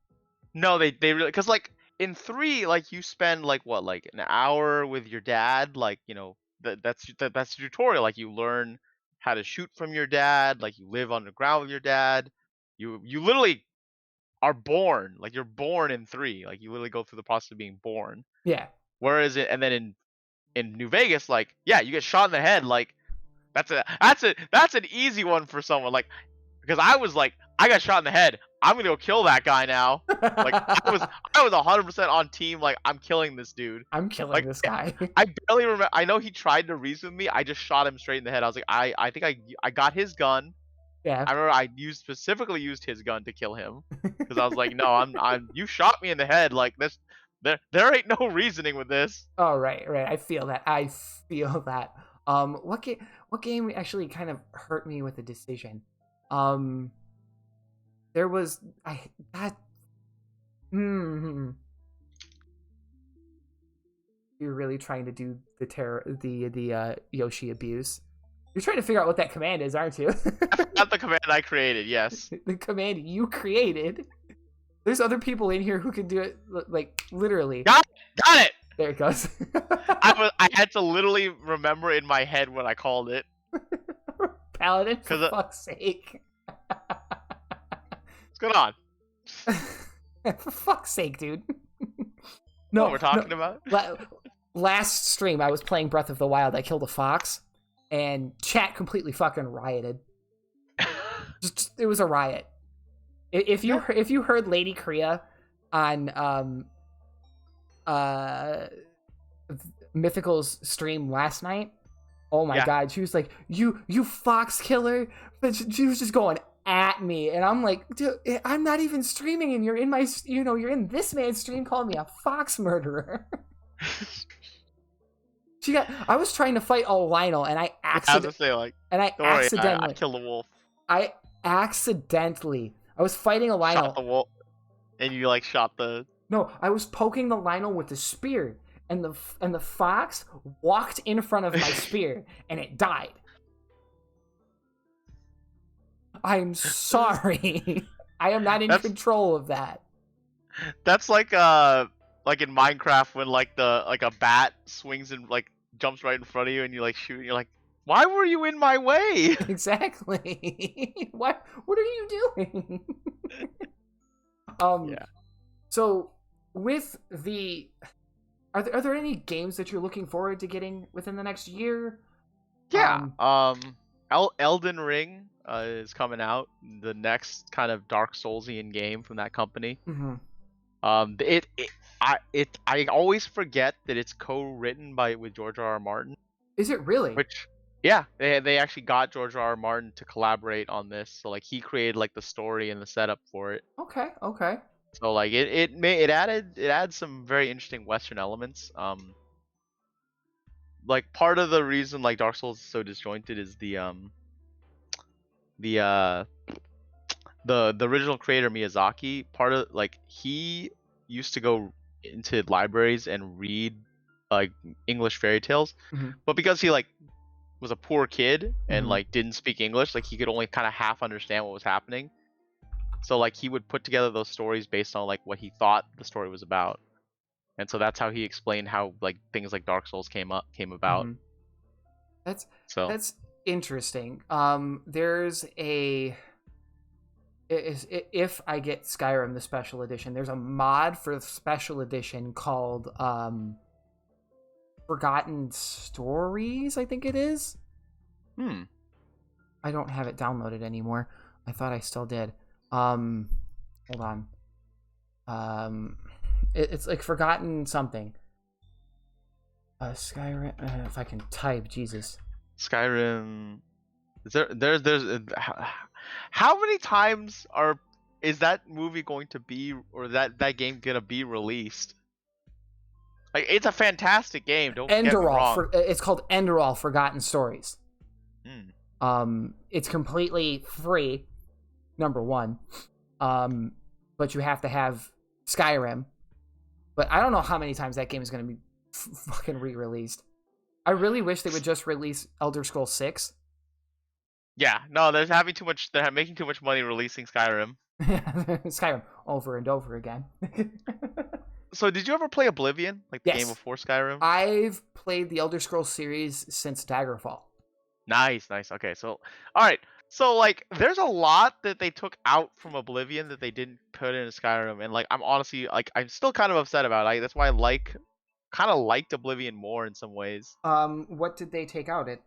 No, they really, because like in 3, like you spend like what, like an hour with your dad, like that's the tutorial, like you learn how to shoot from your dad. Like you live underground with your dad. You literally are born. Like you're born in 3. Like you literally go through the process of being born. Yeah. Whereas and then in New Vegas, like yeah, you get shot in the head. Like that's an easy one for someone. Like because I was like I got shot in the head. I'm gonna go kill that guy now. Like I was 100% on team. Like I'm killing this dude. I'm killing Like this guy. I barely remember. I know he tried to reason with me. I just shot him straight in the head. I was like, I think I got his gun. Yeah. I remember I specifically used his gun to kill him because I was like, no, I'm you shot me in the head. Like this, there ain't no reasoning with this. Oh, right. I feel that. What game actually kind of hurt me with a decision? There was you're really trying to do the Yoshi abuse. You're trying to figure out what that command is, aren't you? Not the command I created. Yes. The command you created. There's other people in here who can do it, like literally. Got it. There it goes. I had to literally remember in my head what I called it. Paladin, for fuck's sake. What's going on? For fuck's sake, dude. No, what we're talking about? Last stream, I was playing Breath of the Wild. I killed a fox, and chat completely fucking rioted. It was a riot. If you heard Lady Kriya on Mythical's stream last night, oh my god, she was like, you fox killer, but she was just going at me, and I'm like, dude, I'm not even streaming, and you're in my, you're in this man's stream calling me a fox murderer. I was trying to fight a Lionel, and I accidentally I killed a wolf. I was fighting a Lionel. Shot the wolf, and you like shot the. No, I was poking the Lionel with the spear, and the fox walked in front of my spear, and it died. I'm sorry. I am not in control of that. That's like in Minecraft when like a bat swings and like jumps right in front of you and you like shoot and you're like, why were you in my way? Exactly. What are you doing? Yeah. So with are there any games that you're looking forward to getting within the next year? Yeah. Elden Ring is coming out, the next kind of Dark Soulsian game from that company. Mm-hmm. I always forget that it's co-written with George R.R. Martin. Is it really? Which, yeah, they actually got George R.R. Martin to collaborate on this, so like he created like the story and the setup for it. Okay. So like it added some very interesting Western elements. Like part of the reason like Dark Souls is so disjointed is the original creator Miyazaki, part of like he used to go into libraries and read like English fairy tales, but because he like was a poor kid and like didn't speak English, like he could only kind of half understand what was happening. So like he would put together those stories based on like what he thought the story was about, and so that's how he explained how like things like Dark Souls came about. That's interesting. There's if I get Skyrim the special edition, there's a mod for the special edition called Forgotten Stories, I think it is. I don't have it downloaded anymore. I thought I still did. Hold on. It's like Forgotten something. Skyrim. If I can type, Jesus. Skyrim. There's how many times is that movie going to be, or that game gonna be released? Like it's a fantastic game. Don't get me wrong. It's called Enderall Forgotten Stories. It's completely free. Number one, but you have to have Skyrim. But I don't know how many times that game is going to be fucking re-released. I really wish they would just release Elder Scrolls 6. Yeah, no, they're having too much. They're making too much money releasing Skyrim. Skyrim over and over again. So, did you ever play Oblivion, like the game before Skyrim? I've played the Elder Scrolls series since Daggerfall. Nice, nice. Okay, so all right. So like there's a lot that they took out from Oblivion that they didn't put in Skyrim, and like I'm honestly like I'm still kind of upset about it. That's why I kind of liked Oblivion more in some ways. What did they take out? It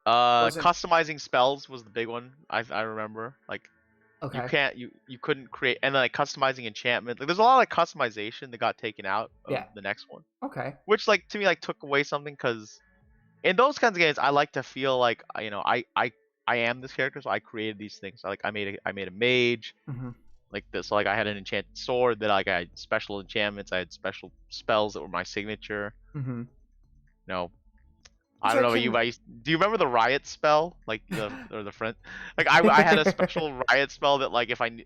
wasn't Customizing spells was the big one. I remember. Like okay. you couldn't create, and then like customizing enchantment. Like there's a lot of customization that got taken out of Yeah. the next one. Okay. Which like to me like took away something, because in those kinds of games I like to feel like I am this character, so I created these things. Like I made a mage Mm-hmm. like this. So like I had an enchanted sword that like I had special enchantments. I had special spells that were my signature. Mm-hmm. You know, I Which don't I know about you, can. but do you remember the riot spell? Like the friend. Like I had a special riot spell that like if like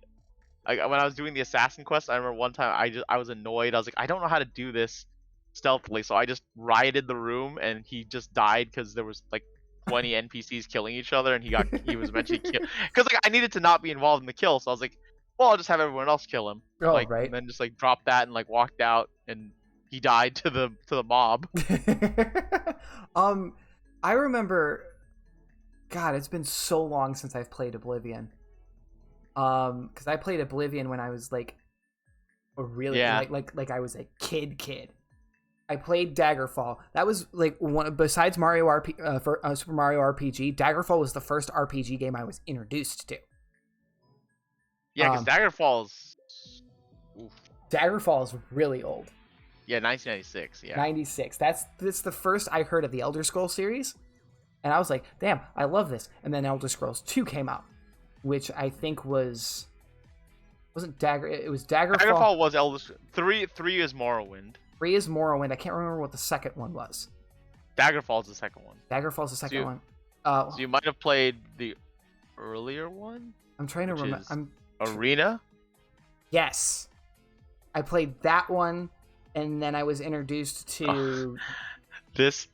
when I was doing the assassin quest, I remember one time I was annoyed. I was like, I don't know how to do this stealthily, so I just rioted the room, and he just died because there was like 20 NPCs killing each other, and he was eventually killed. Because like I needed to not be involved in the kill, so I was like, well, I'll just have everyone else kill him. Oh, Like right. and then just like dropped that and like walked out, and he died to the mob. um, I remember. God, it's been so long since I've played Oblivion. Because I played Oblivion when I was like, a really Yeah. like I was a kid. I played Daggerfall. That was like one besides Super Mario RPG. Daggerfall was the first RPG game I was introduced to. Yeah, because Daggerfall's. Oof. Daggerfall is really old. Yeah, 1996. Yeah. 96. That's the first I heard of the Elder Scrolls series, and I was like, damn, I love this. And then Elder Scrolls 2 came out, which I think wasn't Dagger. It was Daggerfall. Daggerfall was Elder Scrolls. 3 is Morrowind. 3 is Morrowind. I can't remember what the second one was. Daggerfall's the second one. Daggerfall's the second one. So you might have played the earlier one. I'm trying to remember. Arena. Yes, I played that one, and then I was introduced to this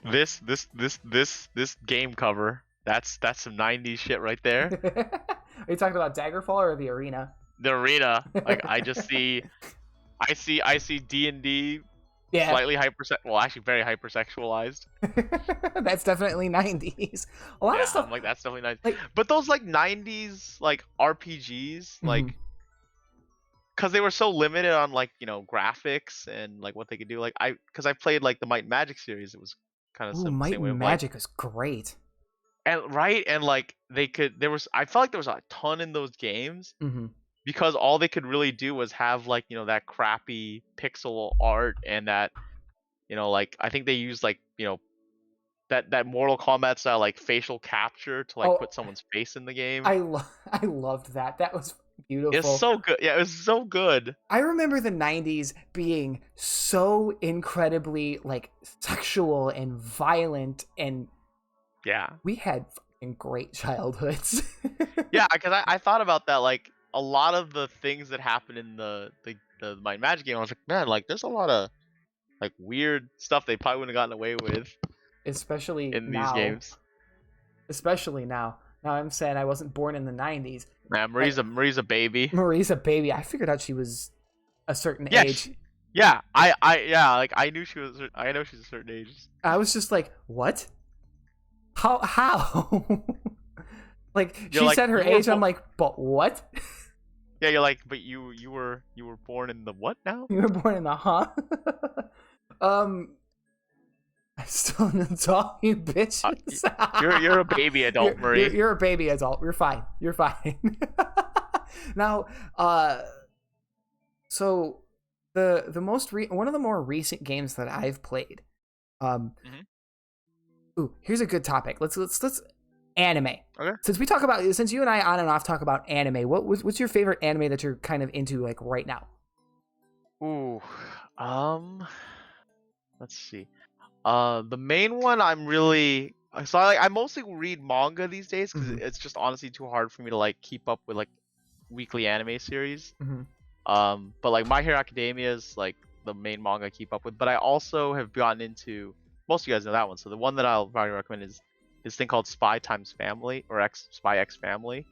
game cover. That's some 90s shit right there. Are you talking about Daggerfall or the Arena? The Arena. Like I see D&D. Yeah. Slightly actually very hypersexualized. That's definitely 90s. A lot of stuff. I'm like that's definitely nice. Like, but those like 90s like RPGs, like, because they were so limited on like graphics and like what they could do. Like because I played like the Might and Magic series, it was kind of Might same way. and Magic was great. And right, and like I felt like there was a ton in those games. Mm-hmm. Because all they could really do was have like that crappy pixel art, and that like I think they used like that Mortal Kombat style like facial capture to like put someone's face in the game. I loved that. That was beautiful. It's so good. Yeah, it was so good. I remember the 90s being so incredibly like sexual and violent, and yeah, we had fucking great childhoods. Yeah, because I thought about that, like a lot of the things that happen in the Might and Magic game. I was like, man, like there's a lot of like weird stuff they probably wouldn't have gotten away with, especially in now. these games. Especially now. Now I'm saying I wasn't born in the 90s. Man, Marie's a baby. Marie's a baby. I figured out she was a certain age. I knew she was. I know she's a certain age. I was just like, what? How? Like You're she like, said her age. I'm like, but what? Yeah, you're like, but you were born in the what now? You were born in the huh? I'm still an adult, you bitches. You're a baby adult, Marie. You're a baby adult. You're fine. You're fine. Now, so the one of the more recent games that I've played. Ooh, here's a good topic. Let's anime. Okay. Since you and I on and off talk about anime, what's your favorite anime that you're kind of into like right now? Ooh, let's see. The main one I'm really I mostly read manga these days because it's just honestly too hard for me to like keep up with like weekly anime series. But like My Hero Academia is like the main manga I keep up with. But I also have gotten into, most of you guys know that one. So the one that I'll probably recommend is this thing called Spy Times Family, or Spy X Family,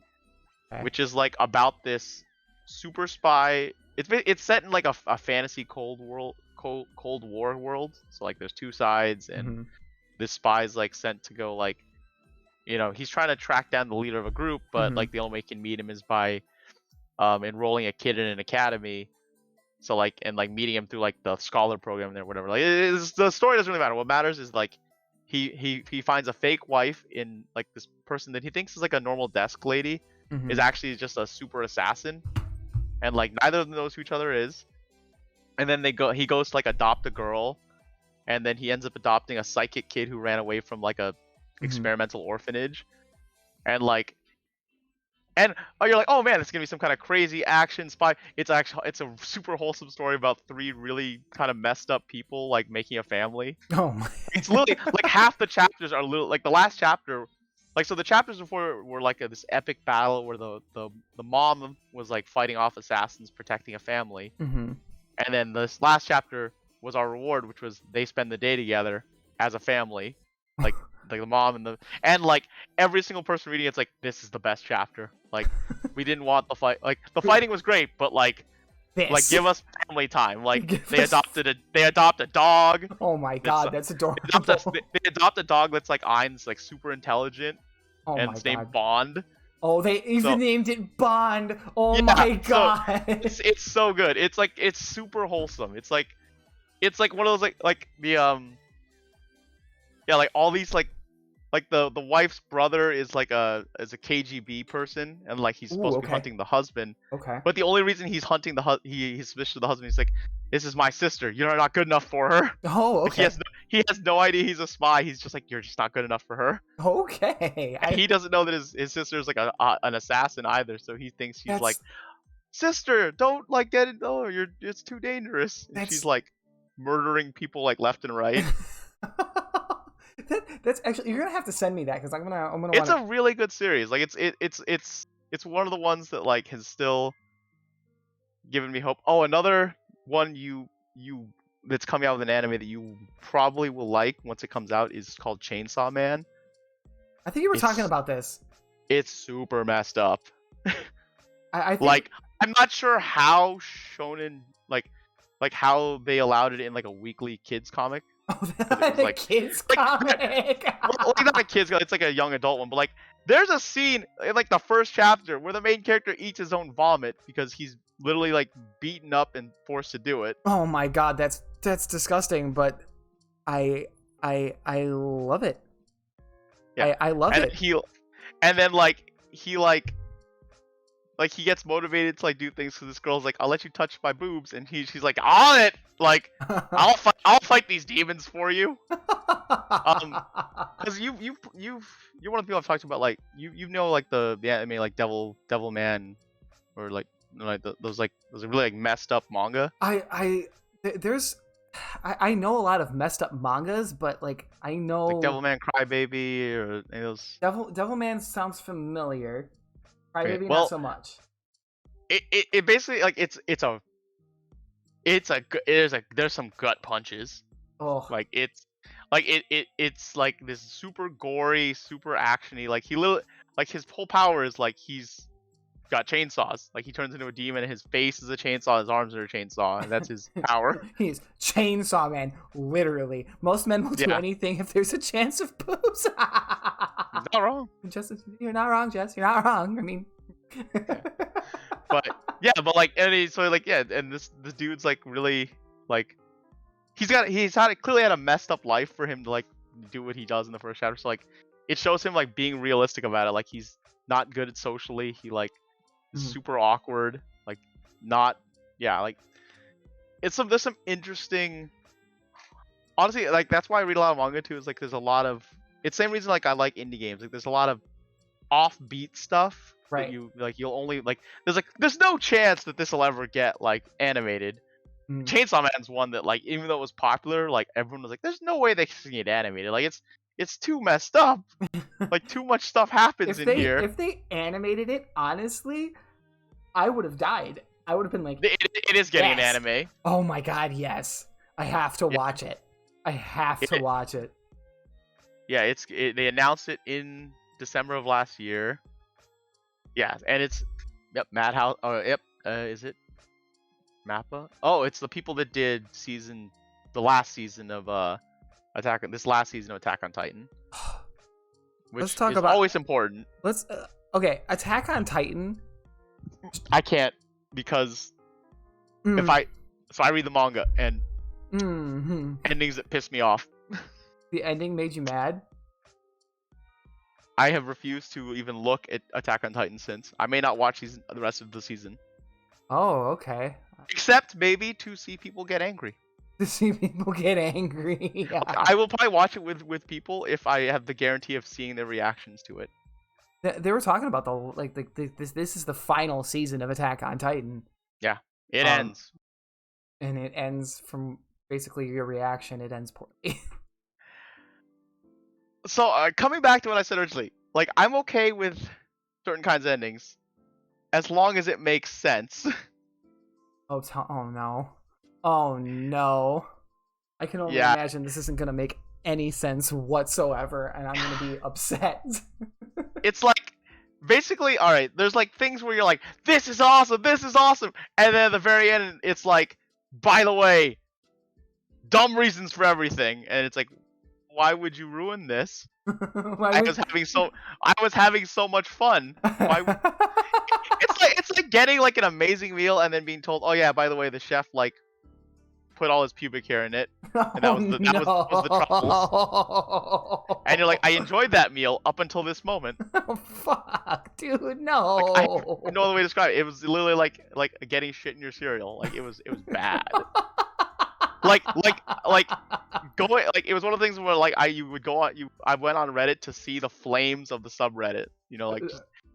which is like about this super spy. It's set in like a fantasy Cold War world. So like there's two sides, and this spy is like sent to go like he's trying to track down the leader of a group, but like the only way he can meet him is by enrolling a kid in an academy. So like meeting him through like the scholar program or whatever. Like the story doesn't really matter. What matters is like he finds a fake wife in like this person that he thinks is like a normal desk lady is actually just a super assassin, and like neither of them knows who each other is. And then he goes to like adopt a girl, and then he ends up adopting a psychic kid who ran away from like a experimental orphanage, and like. And you're like, oh man, it's gonna be some kind of crazy action spy. It's a super wholesome story about 3 really kind of messed up people like making a family. Oh my. It's literally like half the chapters are little like the last chapter, like so the chapters before were like this epic battle where the mom was like fighting off assassins protecting a family, and then this last chapter was our reward, which was they spend the day together as a family, like. Like the mom and like every single person reading it's like this is the best chapter. Like we didn't want the fight. Like the fighting was great, but like give us family time. Like they adopt a dog. Oh my god, that's adorable. They adopt a dog that's like Ein's like super intelligent, and it's named Bond. Oh, they even named it Bond. Oh my god. So it's so good. It's super wholesome. It's like one of those like the yeah, like all these like the wife's brother is like a KGB person, and like he's supposed to be hunting the husband. Okay. But the only reason he's hunting he's suspicious of the husband. He's like, this is my sister. You're not good enough for her. Oh, okay. Like, he has no idea he's a spy. He's just like, you're just not good enough for her. Okay. He doesn't know that his sister is like an assassin either. So he thinks she's like, sister, don't like get it. Oh, it's too dangerous. And she's like murdering people like left and right. That's actually, you're gonna have to send me that because I'm gonna. It's a really good series. Like it's one of the ones that like has still given me hope. Oh, another one you that's coming out with an anime that you probably will like once it comes out is called Chainsaw Man. I think you were talking about this. It's super messed up. I think... like I'm not sure how shonen like how they allowed it in like a weekly kids comic. Oh, that's like kids comic. Well, not a kids, it's like a young adult one. But like, there's a scene in like the first chapter where the main character eats his own vomit because he's literally like beaten up and forced to do it. Oh my god, that's disgusting. But I love it. Yeah, I love it. And then he gets motivated to like do things. So this girl's like, I'll let you touch my boobs, and she's like, on it. Like, I'll fight these demons for you. Because you're one of the people I've talked about. Like you know like the anime like Devil Man, or like those really like messed up manga. I know a lot of messed up mangas, but like I know like Devilman Crybaby or any of those. Devilman sounds familiar. Crybaby not so much. It basically like there's some gut punches. Oh, like it's like this super gory, super actiony. Like like his whole power is like he's got chainsaws. Like he turns into a demon, and his face is a chainsaw, his arms are a chainsaw, and that's his power. He's Chainsaw Man, literally. Most men will do anything if there's a chance of boobs. He's not wrong. You're not wrong, Jess. You're not wrong. I mean, but like, and this dude's like really like he's clearly had a messed up life for him to like do what he does in the first chapter. So like it shows him like being realistic about it. Like he's not good at socially. He like is super awkward. Like not like there's some interesting. Honestly, like that's why I read a lot of manga too. Is like there's a lot of it's the same reason like I like indie games. Like there's a lot of offbeat stuff. Right. You'll only like there's no chance that this will ever get like animated. Chainsaw Man's one that like even though it was popular, like everyone was like, there's no way they can get animated. Like it's too messed up. Like too much stuff happens here. If they animated it, honestly, I would have died. I would have been like, it is getting an anime. Oh my god, yes. I have to watch it. I have to watch it. Yeah, they announced it in December of last year. Yeah, and it's Madhouse. Oh, is it Mappa? Oh, it's the people that did the last season of Attack on Titan. which talk is about. always important. Let's. Okay, Attack on Titan. I can't because if I read the manga and endings that piss me off. The ending made you mad. I have refused to even look at Attack on Titan since. I may not watch the rest of the season. Oh, okay. Except maybe to see people get angry. To see people get angry. Yeah. I will probably watch it with people if I have the guarantee of seeing their reactions to it. They were talking about this is the final season of Attack on Titan. Yeah, it ends. And it ends from basically your reaction. It ends poorly. So coming back to what I said originally, like I'm okay with certain kinds of endings, as long as it makes sense. Oh no. Oh no. I can only imagine this isn't going to make any sense whatsoever, and I'm going to be upset. It's like, basically, alright, there's like things where you're like, this is awesome, and then at the very end, it's like, by the way, dumb reasons for everything, and it's like, why would you ruin this? I was having so much fun. Why? It's like getting like an amazing meal and then being told, oh yeah, by the way, the chef like put all his pubic hair in it, and that was the truffles. And you're like, I enjoyed that meal up until this moment. Oh, fuck, dude, no. Like, I have no other way to describe it. It was literally like getting shit in your cereal. Like it was bad. like going like it was one of the things where like I went on Reddit to see the flames of the subreddit. You know, like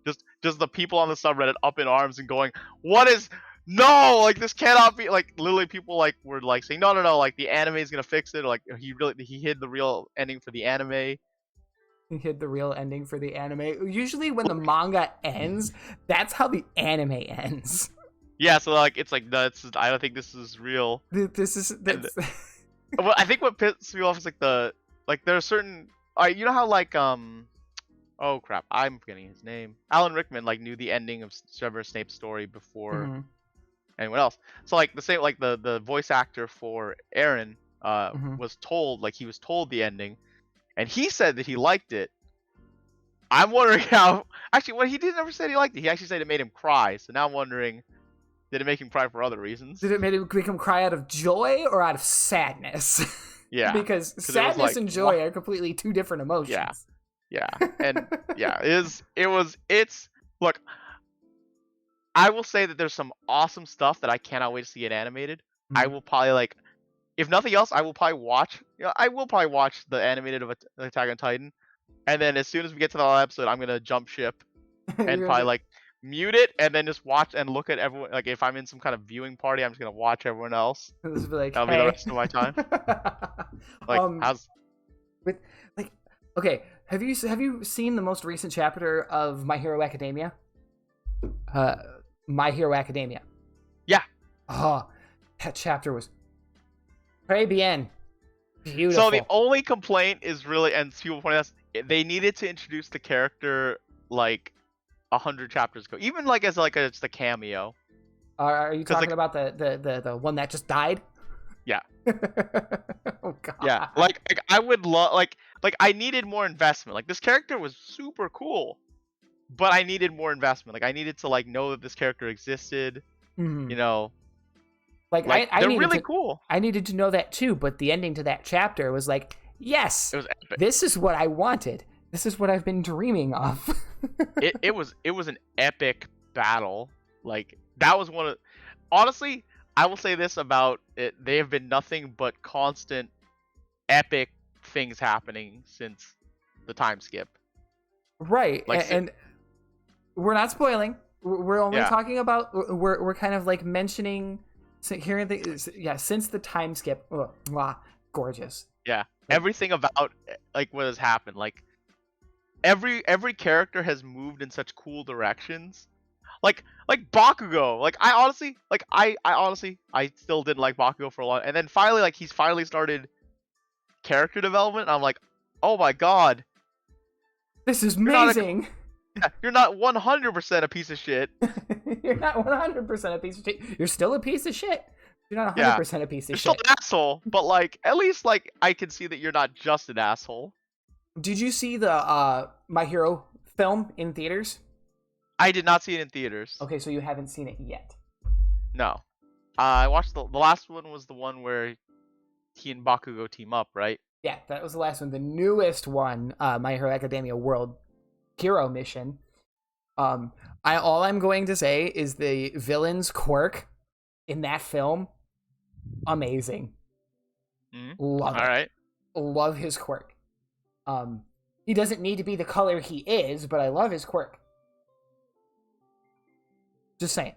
just the people on the subreddit up in arms and going, what is no, like this cannot be, like literally people like were like saying no, like the anime is gonna fix it, or like he hid the real ending for the anime. He hid the real ending for the anime. Usually when the manga ends, that's how the anime ends. Yeah, so like it's like I don't think this is real. Well, I think what pisses me off is like there are certain you know how like oh crap, I'm forgetting his name. Alan Rickman like knew the ending of Severus Snape's story before anyone else. So like the same like the voice actor for Aaron was told the ending, and he said that he liked it. I'm wondering how he didn't ever say he liked it. He actually said it made him cry. So now I'm wondering, did it make him cry for other reasons? Did it make him cry out of joy or out of sadness? Yeah. because sadness and joy are completely two different emotions. Yeah. Yeah. And yeah, it's look, I will say that there's some awesome stuff that I cannot wait to see it animated. I will probably like, if nothing else, I will probably watch the animated of Attack on Titan. And then as soon as we get to that episode, I'm going to jump ship and probably like mute it and then just watch and look at everyone. Like if I'm in some kind of viewing party, I'm just gonna watch everyone else. This will be like, that'll be the rest of my time. Like okay, have you seen the most recent chapter of My Hero Academia? My Hero Academia. Yeah. Oh, that chapter was très bien. Beautiful. So the only complaint is really, and people point out, they needed to introduce the character like 100 chapters ago, even like as like just a cameo. Are you talking about the one that just died? Yeah. Oh god. Yeah, like I would love like I needed more investment. Like this character was super cool, but I needed more investment. Like I needed to like know that this character existed. You know. Like I they're needed really cool. I needed to know that too, but the ending to that chapter was like, yes, it was epic. This is what I wanted. This is what I've been dreaming of. it was an epic battle. Like that was one of, honestly, I will say this about it. They have been nothing but constant epic things happening since the time skip. Right. Like, and we're not spoiling. We're only talking about, we're kind of like mentioning hearing since the time skip. Oh, wow, gorgeous. Yeah. Everything about like what has happened, like every character has moved in such cool directions. Like Bakugo. Like I honestly still didn't like Bakugo for a long, and then finally like he's finally started character development. And I'm like, oh my god, this is amazing. You're not 100% a piece of shit. You're not 100% a piece of shit. You're still a piece of shit. You're not 100% a piece of shit. You're still an asshole, but like at least like I can see that you're not just an asshole. Did you see the My Hero film in theaters? I did not see it in theaters. Okay, so you haven't seen it yet. No. I watched the last one was the one where he and Bakugo team up, right? Yeah, that was the last one. The newest one, My Hero Academia World Hero Mission. All I'm going to say is the villain's quirk in that film, amazing. Love it. All right. Love his quirk. He doesn't need to be the color he is, but I love his quirk. Just saying.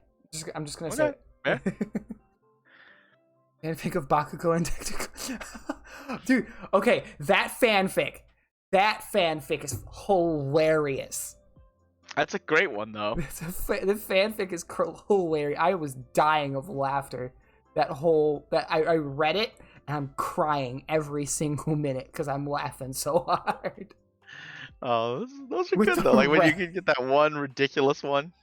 I'm just gonna say it. Yeah. Fanfic of Bakugo and Tactical. Dude, okay, that fanfic is hilarious. That's a great one, though. The fanfic is hilarious. I was dying of laughter. I read it and I'm crying every single minute because I'm laughing so hard. Oh, those are good though. Like when you can get that one ridiculous one.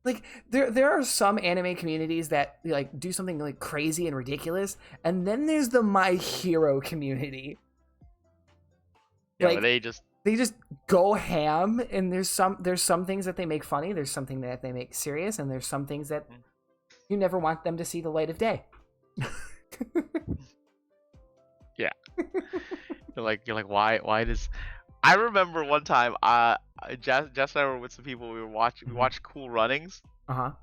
Like there are some anime communities that like do something like crazy and ridiculous, and then there's the My Hero community. Yeah, like, they just go ham, and there's some things that they make funny, there's something that they make serious, and there's some things that you never want them to see the light of day. Yeah. You're like why does I remember one time Jess and I were with some people, we watched Cool Runnings.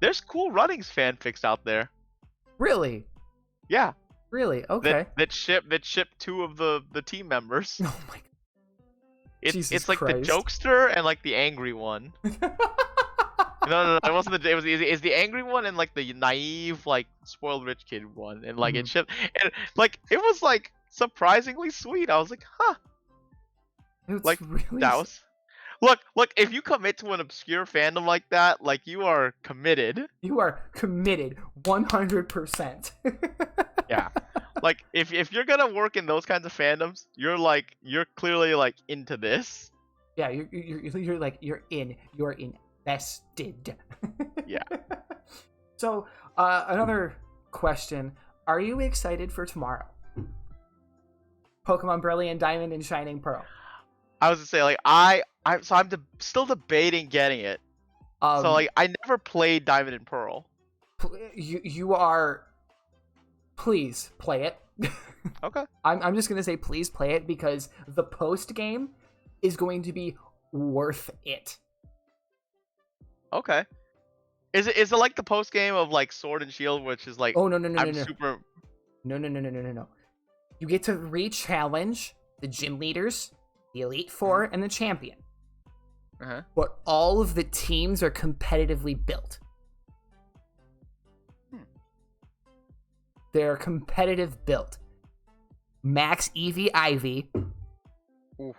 There's Cool Runnings fanfics out there. Really? Yeah. Really? Okay. That ship two of the team members. Oh my god. It's like Christ. the jokester and like the angry one. No, it wasn't it's the angry one and like the naive, like spoiled rich kid one, and like it shipped, and like it was like surprisingly sweet. I was like, huh. It's like really... that was look, if you commit to an obscure fandom like that, like you are committed. You are committed 100%. Yeah. Like if you're gonna work in those kinds of fandoms, you're clearly like into this. Yeah, you're invested. Yeah. So another question: are you excited for tomorrow? Pokemon Brilliant Diamond and Shining Pearl. I was gonna say like I'm still debating getting it. So like I never played Diamond and Pearl. You are. Please play it. Okay. I'm just gonna say please play it because the post game is going to be worth it. Okay. Is it like the post game of like Sword and Shield, which is like no. super. No. You get to re-challenge the gym leaders, the Elite Four, and the champion. But all of the teams are competitively built. They're competitive built. Max Eevee Ivy. Oof.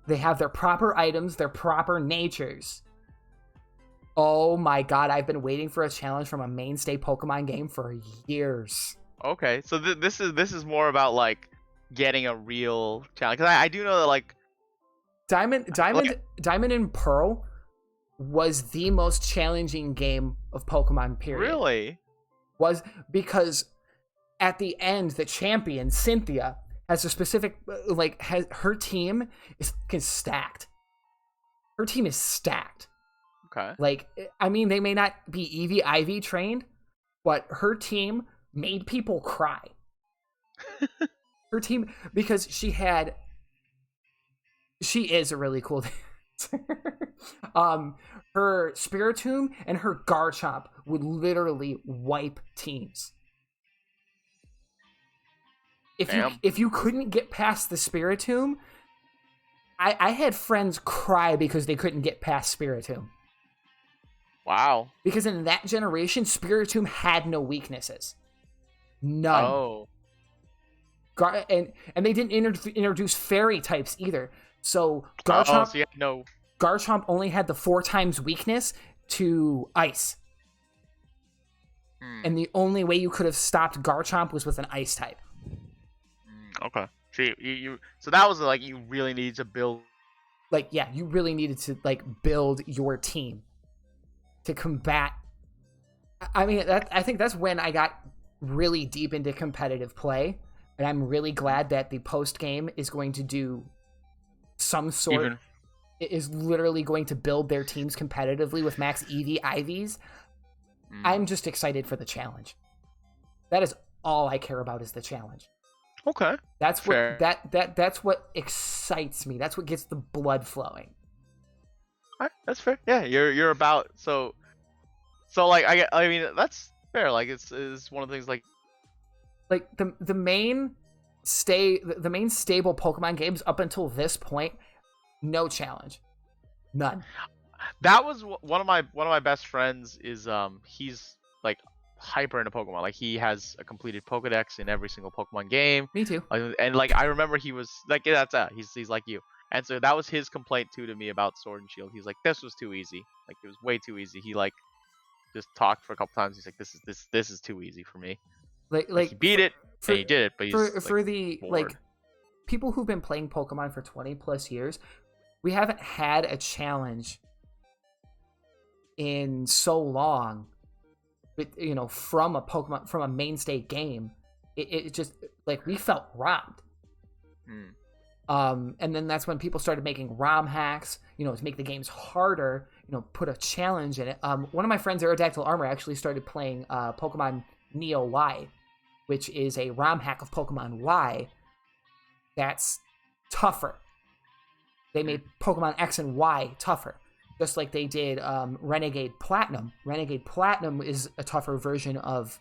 They have their proper items, their proper natures. Oh my god, I've been waiting for a challenge from a mainstay Pokemon game for years. Okay, so this is more about like getting a real challenge, because I do know that like Diamond and Pearl was the most challenging game of Pokemon, period. Really? Was because at the end, the champion, Cynthia, has a specific, like, her team is fucking stacked. Her team is stacked. Okay. Like, I mean, they may not be Eevee Ivy trained, but her team made people cry. Her team, because she is a really cool dancer. Her Spiritomb and her Garchomp would literally wipe teams. If you couldn't get past the Spiritomb, I had friends cry because they couldn't get past Spiritomb. Wow. Because in that generation, Spiritomb had no weaknesses. None. Oh. And they didn't introduce fairy types either. So Garchomp, Garchomp only had the 4 times weakness to ice. And the only way you could have stopped Garchomp was with an ice type. Okay. So that was like you really needed to build. Like, yeah, you really needed to like build your team to combat. I mean, I think that's when I got really deep into competitive play, And I'm really glad that the post game is going to do some sort. It is literally going to build their teams competitively with max EV IVs. I'm just excited for the challenge. That is all I care about is the challenge. Okay. That's fair. what that's what excites me. That's what gets the blood flowing. All right, that's fair. Yeah, you're about so like I mean that's fair. Like it's one of the things like the main stable Pokemon games up until this point, no challenge, none. That was one of my best friends is he's like hyper into Pokemon. Like he has a completed Pokedex in every single Pokemon game. Me too. And like I remember he was like he's like you. And so that was his complaint too to me about Sword and Shield. He's like, this was too easy. Like it was way too easy. He like just talked for a couple times. He's like, this is too easy for me. Like he beat it and he did it, but he's for the bored. Like people who've been playing Pokemon for 20 plus years, we haven't had a challenge in so long. But from a mainstay game, it just like we felt robbed. And then that's when people started making ROM hacks, to make the games harder, put a challenge in it. One of my friends, Aerodactyl Armor, actually started playing Pokemon Neo Y, which is a ROM hack of Pokemon Y that's tougher. They made Pokemon X and Y tougher, just like they did Renegade Platinum. Renegade Platinum is a tougher version of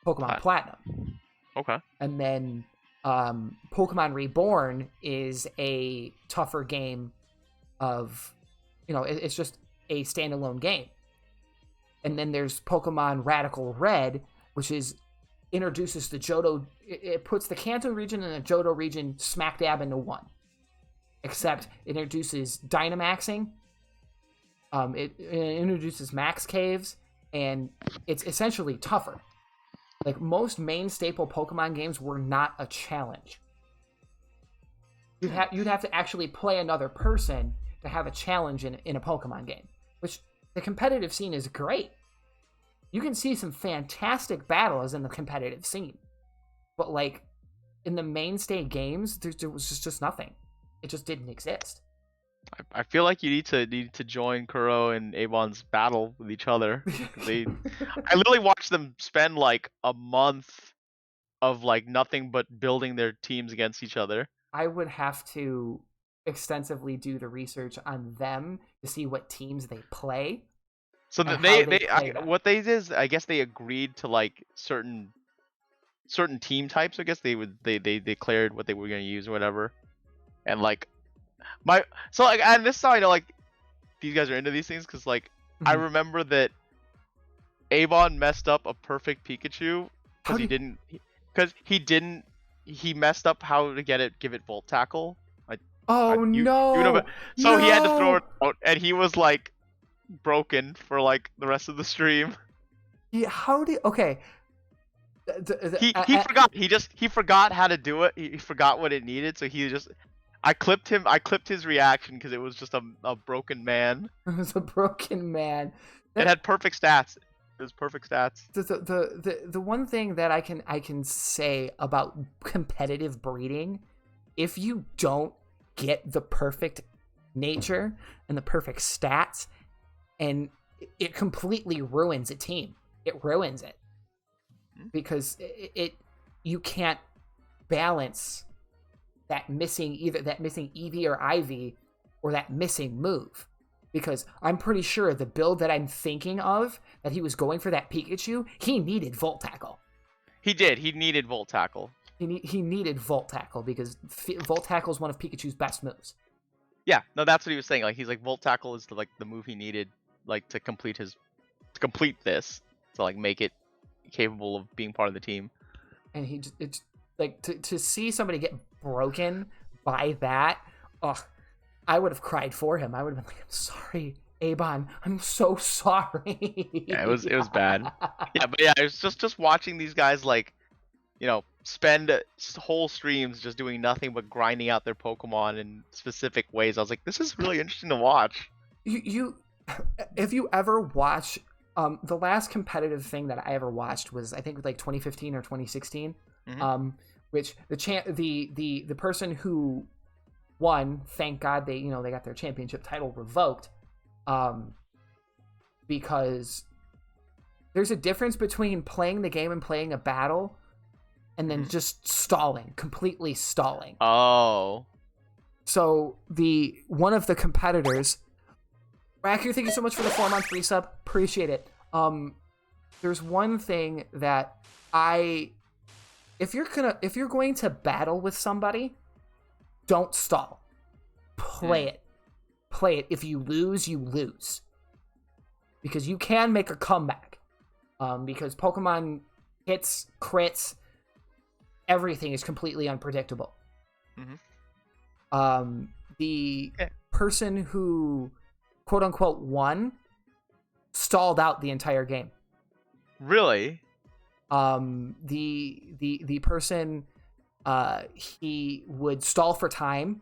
Pokemon Platinum. Okay. And then Pokemon Reborn is a tougher game of, it's just a standalone game. And then there's Pokemon Radical Red, which introduces the Johto. It puts the Kanto region and the Johto region smack dab into one. Except it introduces Dynamaxing. It introduces Max Caves, and it's essentially tougher. Like most main staple Pokemon games were not a challenge. You'd have to actually play another person to have a challenge in a Pokemon game, which the competitive scene is great. You can see some fantastic battles in the competitive scene, but like in the mainstay games, there was just nothing. It just didn't exist. I feel like you need to join Kuro and Avon's battle with each other. I literally watched them spend like a month of like nothing but building their teams against each other. I would have to extensively do the research on them to see what teams they play. So what they did is I guess they agreed to like certain team types. I guess they declared what they were gonna use or whatever, and like. And this is how I know like these guys are into these things because like I remember that Avon messed up a perfect Pikachu because he messed up how to give it Volt Tackle. No! So he had to throw it out, and he was like broken for like the rest of the stream. Yeah, okay. He forgot. He forgot how to do it. He forgot what it needed, so he just. I clipped his reaction because it was just a broken man. It was a broken man. It had perfect stats. It was perfect stats. The one thing that I can say about competitive breeding, if you don't get the perfect nature and the perfect stats, and it completely ruins a team. It ruins it because you can't balance that missing EV or IV or that missing move. Because I'm pretty sure the build that I'm thinking of, that he was going for that Pikachu, he needed Volt Tackle. He did. He needed Volt Tackle. He needed Volt Tackle because Volt Tackle is one of Pikachu's best moves. Yeah, no, that's what he was saying. Like he's like Volt Tackle is the move he needed like to complete this to like make it capable of being part of the team. And it's like to see somebody get broken by that, I would have cried for him. I would have been like, I'm sorry, Abon. I'm so sorry. Yeah, it was bad. Yeah, but yeah, it was just watching these guys like, spend whole streams just doing nothing but grinding out their Pokemon in specific ways. I was like, this is really interesting to watch. If you ever watch, the last competitive thing that I ever watched was I think like 2015 or 2016. which the person who won, thank God they got their championship title revoked, because there's a difference between playing the game and playing a battle and then just completely stalling. Oh. So one of the competitors, Raku, thank you so much for the 4-month resub. Appreciate it. There's one thing that if you're going to battle with somebody, don't stall. Play it. If you lose, you lose. Because you can make a comeback. Because Pokemon hits, crits, everything is completely unpredictable. The person who quote unquote won stalled out the entire game. Really? The person, he would stall for time.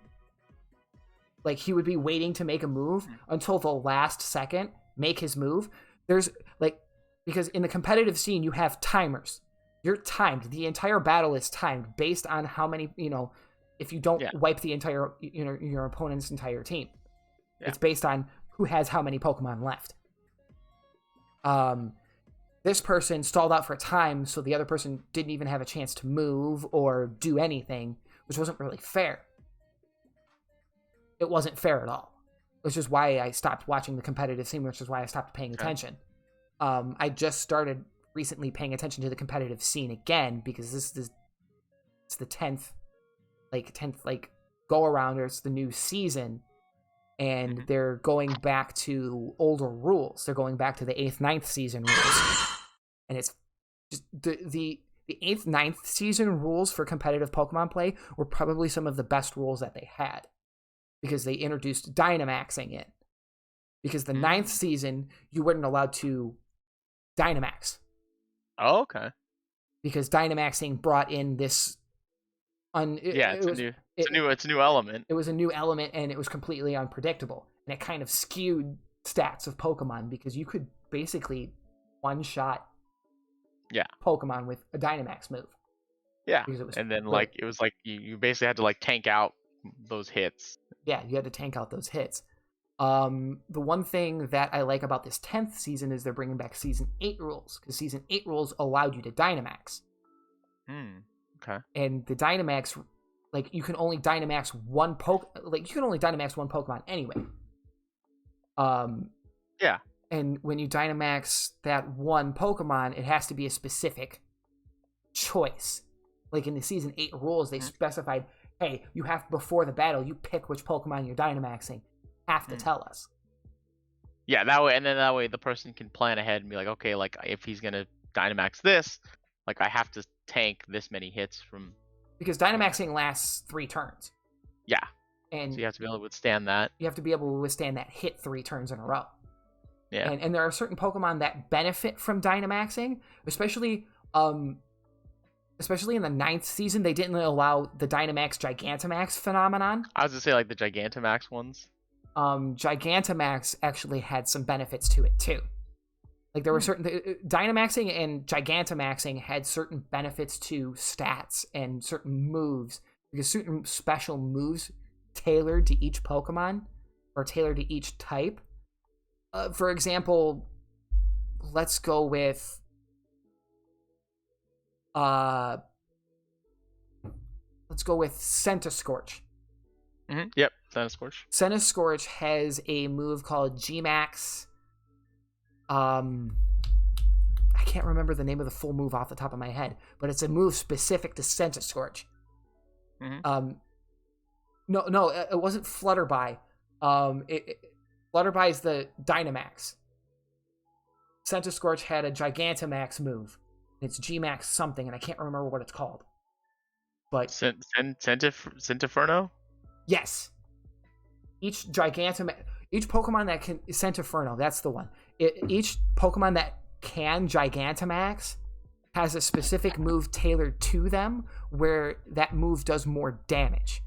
Like, he would be waiting to make a move until the last second, make his move. Because in the competitive scene, you have timers. You're timed. The entire battle is timed based on how many, if you don't wipe the entire, your opponent's entire team. Yeah. It's based on who has how many Pokemon left. This person stalled out for time, so the other person didn't even have a chance to move or do anything, which wasn't really fair. It wasn't fair at all. Which is why I stopped watching the competitive scene, which is why I stopped paying attention. I just started recently paying attention to the competitive scene again, because it's the 10th go around, or it's the new season, and they're going back to older rules. They're going back to the 8th, 9th season rules. And it's just the 8th, 9th season rules for competitive Pokemon play were probably some of the best rules that they had, because they introduced Dynamaxing in. Because the 9th season, you weren't allowed to Dynamax. Oh, okay. Because Dynamaxing brought in this... It's a new element. It was a new element, and it was completely unpredictable. And it kind of skewed stats of Pokemon, because you could basically one-shot Pokemon with a Dynamax move. Yeah, and then it was like you basically had to tank out those hits. Yeah, you had to tank out those hits. The one thing that I like about this 10th season is they're bringing back Season 8 rules, because Season 8 rules allowed you to Dynamax. Okay. And the Dynamax, you can only Dynamax one Pokemon anyway. Yeah. And when you Dynamax that one Pokemon, it has to be a specific choice. Like in the Season 8 rules, they specified, hey, you have, before the battle, you pick which Pokemon you're Dynamaxing. Have to tell us. Yeah, that way the person can plan ahead and be like, okay, if he's gonna Dynamax this, I have to tank this many hits from... Because Dynamaxing lasts 3 turns. Yeah. And so you have to be able to withstand that. You have to be able to withstand that hit 3 turns in a row. Yeah. And there are certain Pokemon that benefit from Dynamaxing, especially in the 9th season, they didn't allow the Dynamax Gigantamax phenomenon. I was gonna say the Gigantamax ones. Gigantamax actually had some benefits to it too. There were certain Dynamaxing and Gigantamaxing had certain benefits to stats and certain moves, because certain special moves tailored to each Pokemon or tailored to each type. For example, let's go with Centiskorch. Yep, Centiskorch. Centiskorch has a move called G-Max. I can't remember the name of the full move off the top of my head, but it's a move specific to Centiskorch. No, it wasn't Flutterby. Flutterby is the Dynamax. Centiskorch had a Gigantamax move. It's G-Max something, and I can't remember what it's called. But Centiferno? Yes. Each Pokemon that can... Centiferno, that's the one. Each Pokemon that can Gigantamax has a specific move tailored to them, where that move does more damage,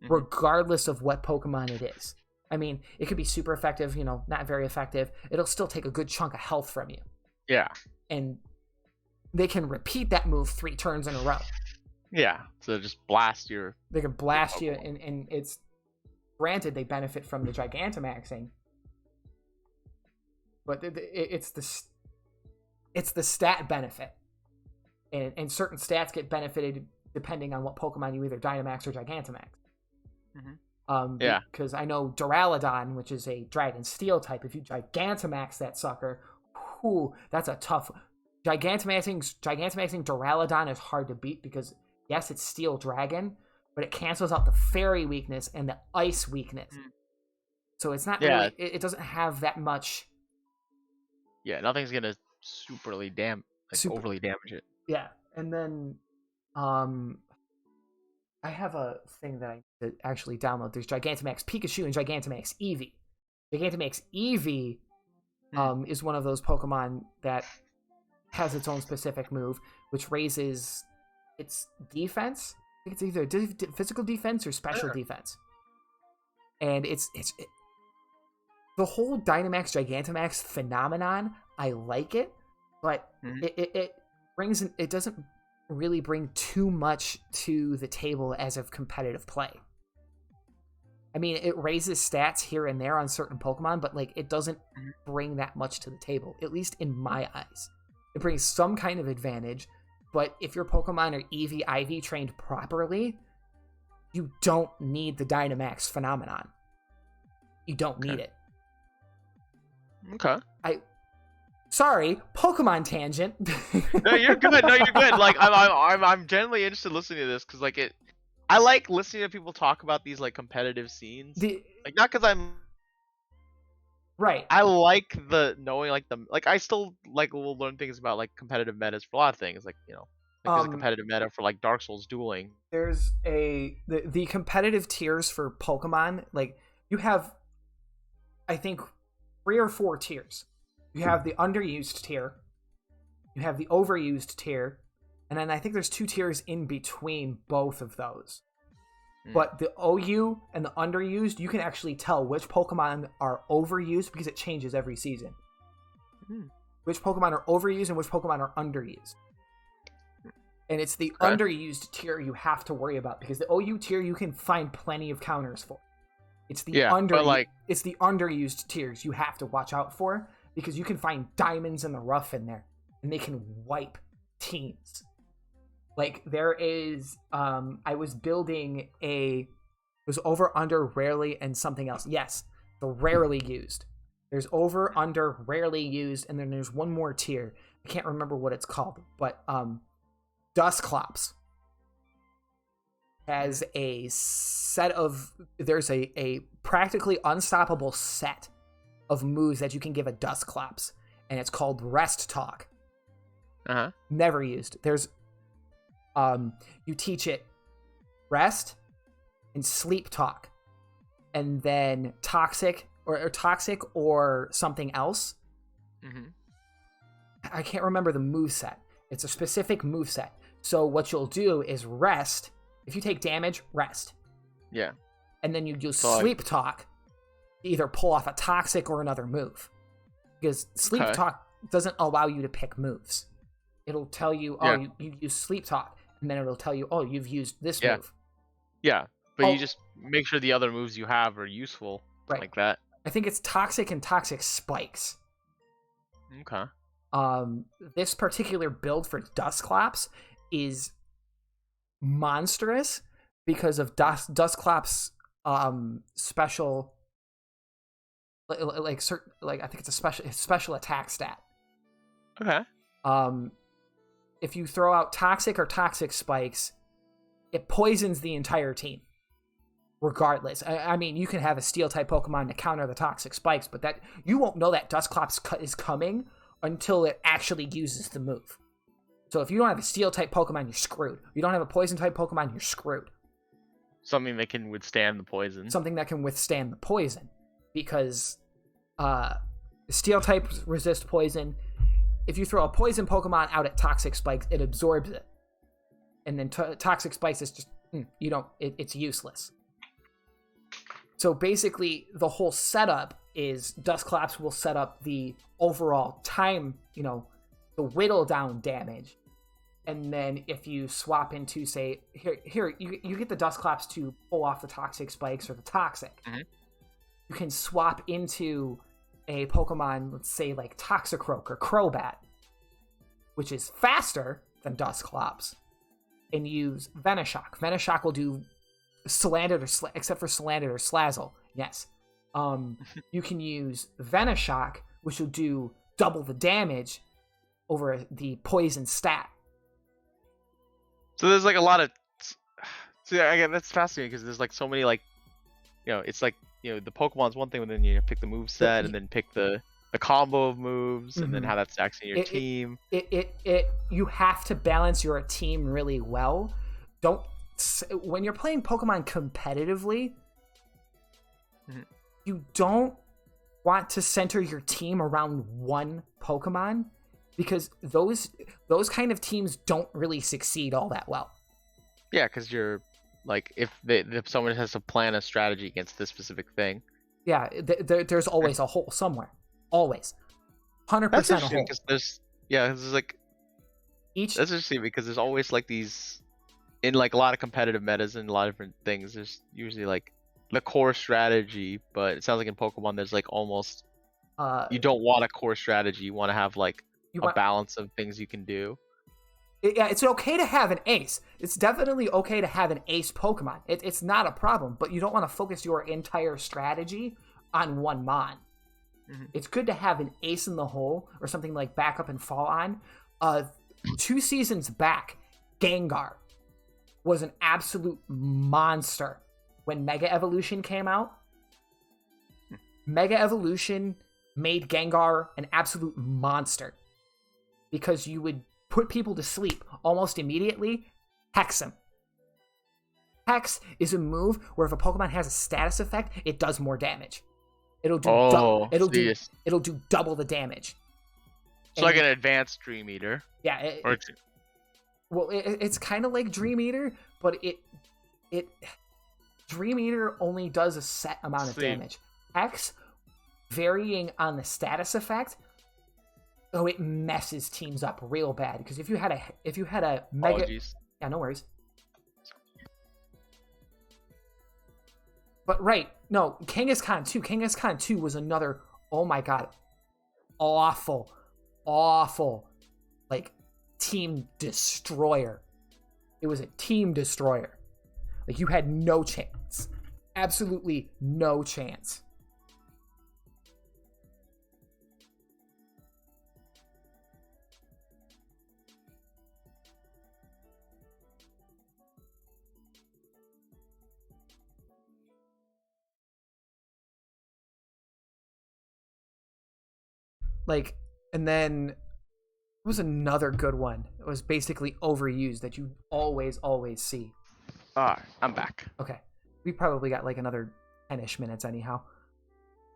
regardless of what Pokemon it is. I mean, it could be super effective, not very effective. It'll still take a good chunk of health from you. Yeah. And they can repeat that move 3 turns in a row. Yeah, so just blast your. They can blast you, and it's granted they benefit from the Gigantamaxing, but it's the stat benefit, and certain stats get benefited depending on what Pokemon you either Dynamax or Gigantamax. Yeah. Because I know Duraludon, which is a Dragon Steel type, if you Gigantamax that sucker, whew, that's a tough. Gigantamaxing Duraludon is hard to beat because yes, it's Steel Dragon, but it cancels out the Fairy weakness and the Ice weakness. So it's not really. It doesn't have that much. Yeah, nothing's gonna overly damage it. Yeah, and then, I have a thing that I need to actually download. There's Gigantamax Pikachu and Gigantamax Eevee. Gigantamax Eevee, is one of those Pokemon that has its own specific move, which raises its defense. I think it's either physical defense or special defense. And it's the whole Dynamax Gigantamax phenomenon. I like it, but it doesn't really bring too much to the table as of competitive play. I mean, it raises stats here and there on certain Pokemon, but like it doesn't bring that much to the table, at least in my eyes. It brings some kind of advantage, but if your Pokemon are Eevee IV trained properly, you don't need the Dynamax phenomenon. You don't need it. Okay. Sorry, Pokemon tangent. No, you're good. No, you're good. Like I'm genuinely interested in listening to this because like I like listening to people talk about these like competitive scenes. Like not because I'm right. I like the knowing like I still like will learn things about like competitive metas for a lot of things. Like there's a competitive meta for like Dark Souls dueling. There's the competitive tiers for Pokemon. Like you have, I think, 3 or 4 tiers. You have the underused tier, you have the overused tier, and then I think there's 2 tiers in between both of those. But the OU and the underused, you can actually tell which Pokemon are overused because it changes every season. Which Pokemon are overused and which Pokemon are underused. And it's the underused tier you have to worry about because the OU tier you can find plenty of counters for. It's the it's the underused tiers you have to watch out for. Because you can find diamonds in the rough in there, and they can wipe teams. Like, there is, I was building it was over, under, rarely, and something else. Yes, the rarely used. There's over, under, rarely used, and then there's one more tier. I can't remember what it's called, but, Dusclops has a set of, there's a practically unstoppable set of moves that you can give a Dusclops, and it's called Rest Talk. Never used. There's you teach it Rest and Sleep Talk, and then Toxic or something else. I can't remember the moveset. It's a specific moveset. So what you'll do is rest. If you take damage, rest. Yeah. And then you use Sleep Talk. Either pull off a Toxic or another move, because Sleep Talk doesn't allow you to pick moves. It'll tell you, you use Sleep Talk, and then it'll tell you, you've used this move. Yeah, but you just make sure the other moves you have are useful, like that. I think it's Toxic and Toxic Spikes. Okay. This particular build for Dusclops is monstrous because of Dusclops' special. Like I think it's a special attack stat. Okay. If you throw out Toxic or Toxic Spikes, it poisons the entire team. Regardless, I mean, you can have a Steel type Pokemon to counter the Toxic Spikes, but that you won't know that Dusclops is coming until it actually uses the move. So if you don't have a Steel type Pokemon, you're screwed. If you don't have a Poison type Pokemon, you're screwed. Something that can withstand the poison. Something that can withstand the poison. Because Steel types resist poison. If you throw a poison Pokemon out at Toxic Spikes, it absorbs it. And then Toxic Spikes is just, it's useless. So basically, the whole setup is Dusclops will set up the overall time, the whittle down damage. and then if you swap into, say, here you get the Dusclops to pull off the Toxic Spikes or the Toxic. Mm-hmm. You can swap into a Pokemon, let's say like Toxicroak or Crobat, which is faster than Dusclops, and use Venoshock. Venoshock will do Salandit except for Salandit or Slazzle. Yes. You can use Venoshock, which will do double the damage over the poison stat. So there's like a lot of. See, again, that's fascinating because there's like so many like, it's like the Pokemon's one thing, but then you pick the move set and then pick the combo of moves and then how that stacks in your team. You have to balance your team really well. When you're playing Pokemon competitively, you don't want to center your team around one Pokemon, because those kind of teams don't really succeed all that well. Yeah, because you're like, if someone has to plan a strategy against this specific thing. Yeah, there's always a hole somewhere. Always. 100% That's a interesting hole. because there's like that's interesting because there's always like these in like a lot of competitive metas and a lot of different things. There's usually like the core strategy, but it sounds like in Pokemon there's like almost you don't want a core strategy. You want to have like a balance of things you can do. Yeah, it's okay to have an ace. It's definitely okay to have an ace Pokemon. It's not a problem, but you don't want to focus your entire strategy on one mon. Mm-hmm. It's good to have an ace in the hole or something like backup and fall on. 2 seasons back, Gengar was an absolute monster when Mega Evolution came out. Mega Evolution made Gengar an absolute monster because you would put people to sleep almost immediately. Hex him. Hex is a move where if a Pokemon has a status effect, it does more damage. It'll do it'll do double the damage. It's like an advanced Dream Eater. Yeah. It's kind of like Dream Eater, but it Dream Eater only does a set amount of damage. Hex, varying on the status effect, it messes teams up real bad, because if you had a mega, Apologies. Yeah, no worries. But no, Kangaskhan 2. Kangaskhan 2 was another, oh my god, awful, like, team destroyer. It was a team destroyer. Like, you had no chance. Absolutely no chance. Like, and then it was another good one. It was basically overused that you always see. I'm back. Okay. We probably got like another 10-ish minutes anyhow,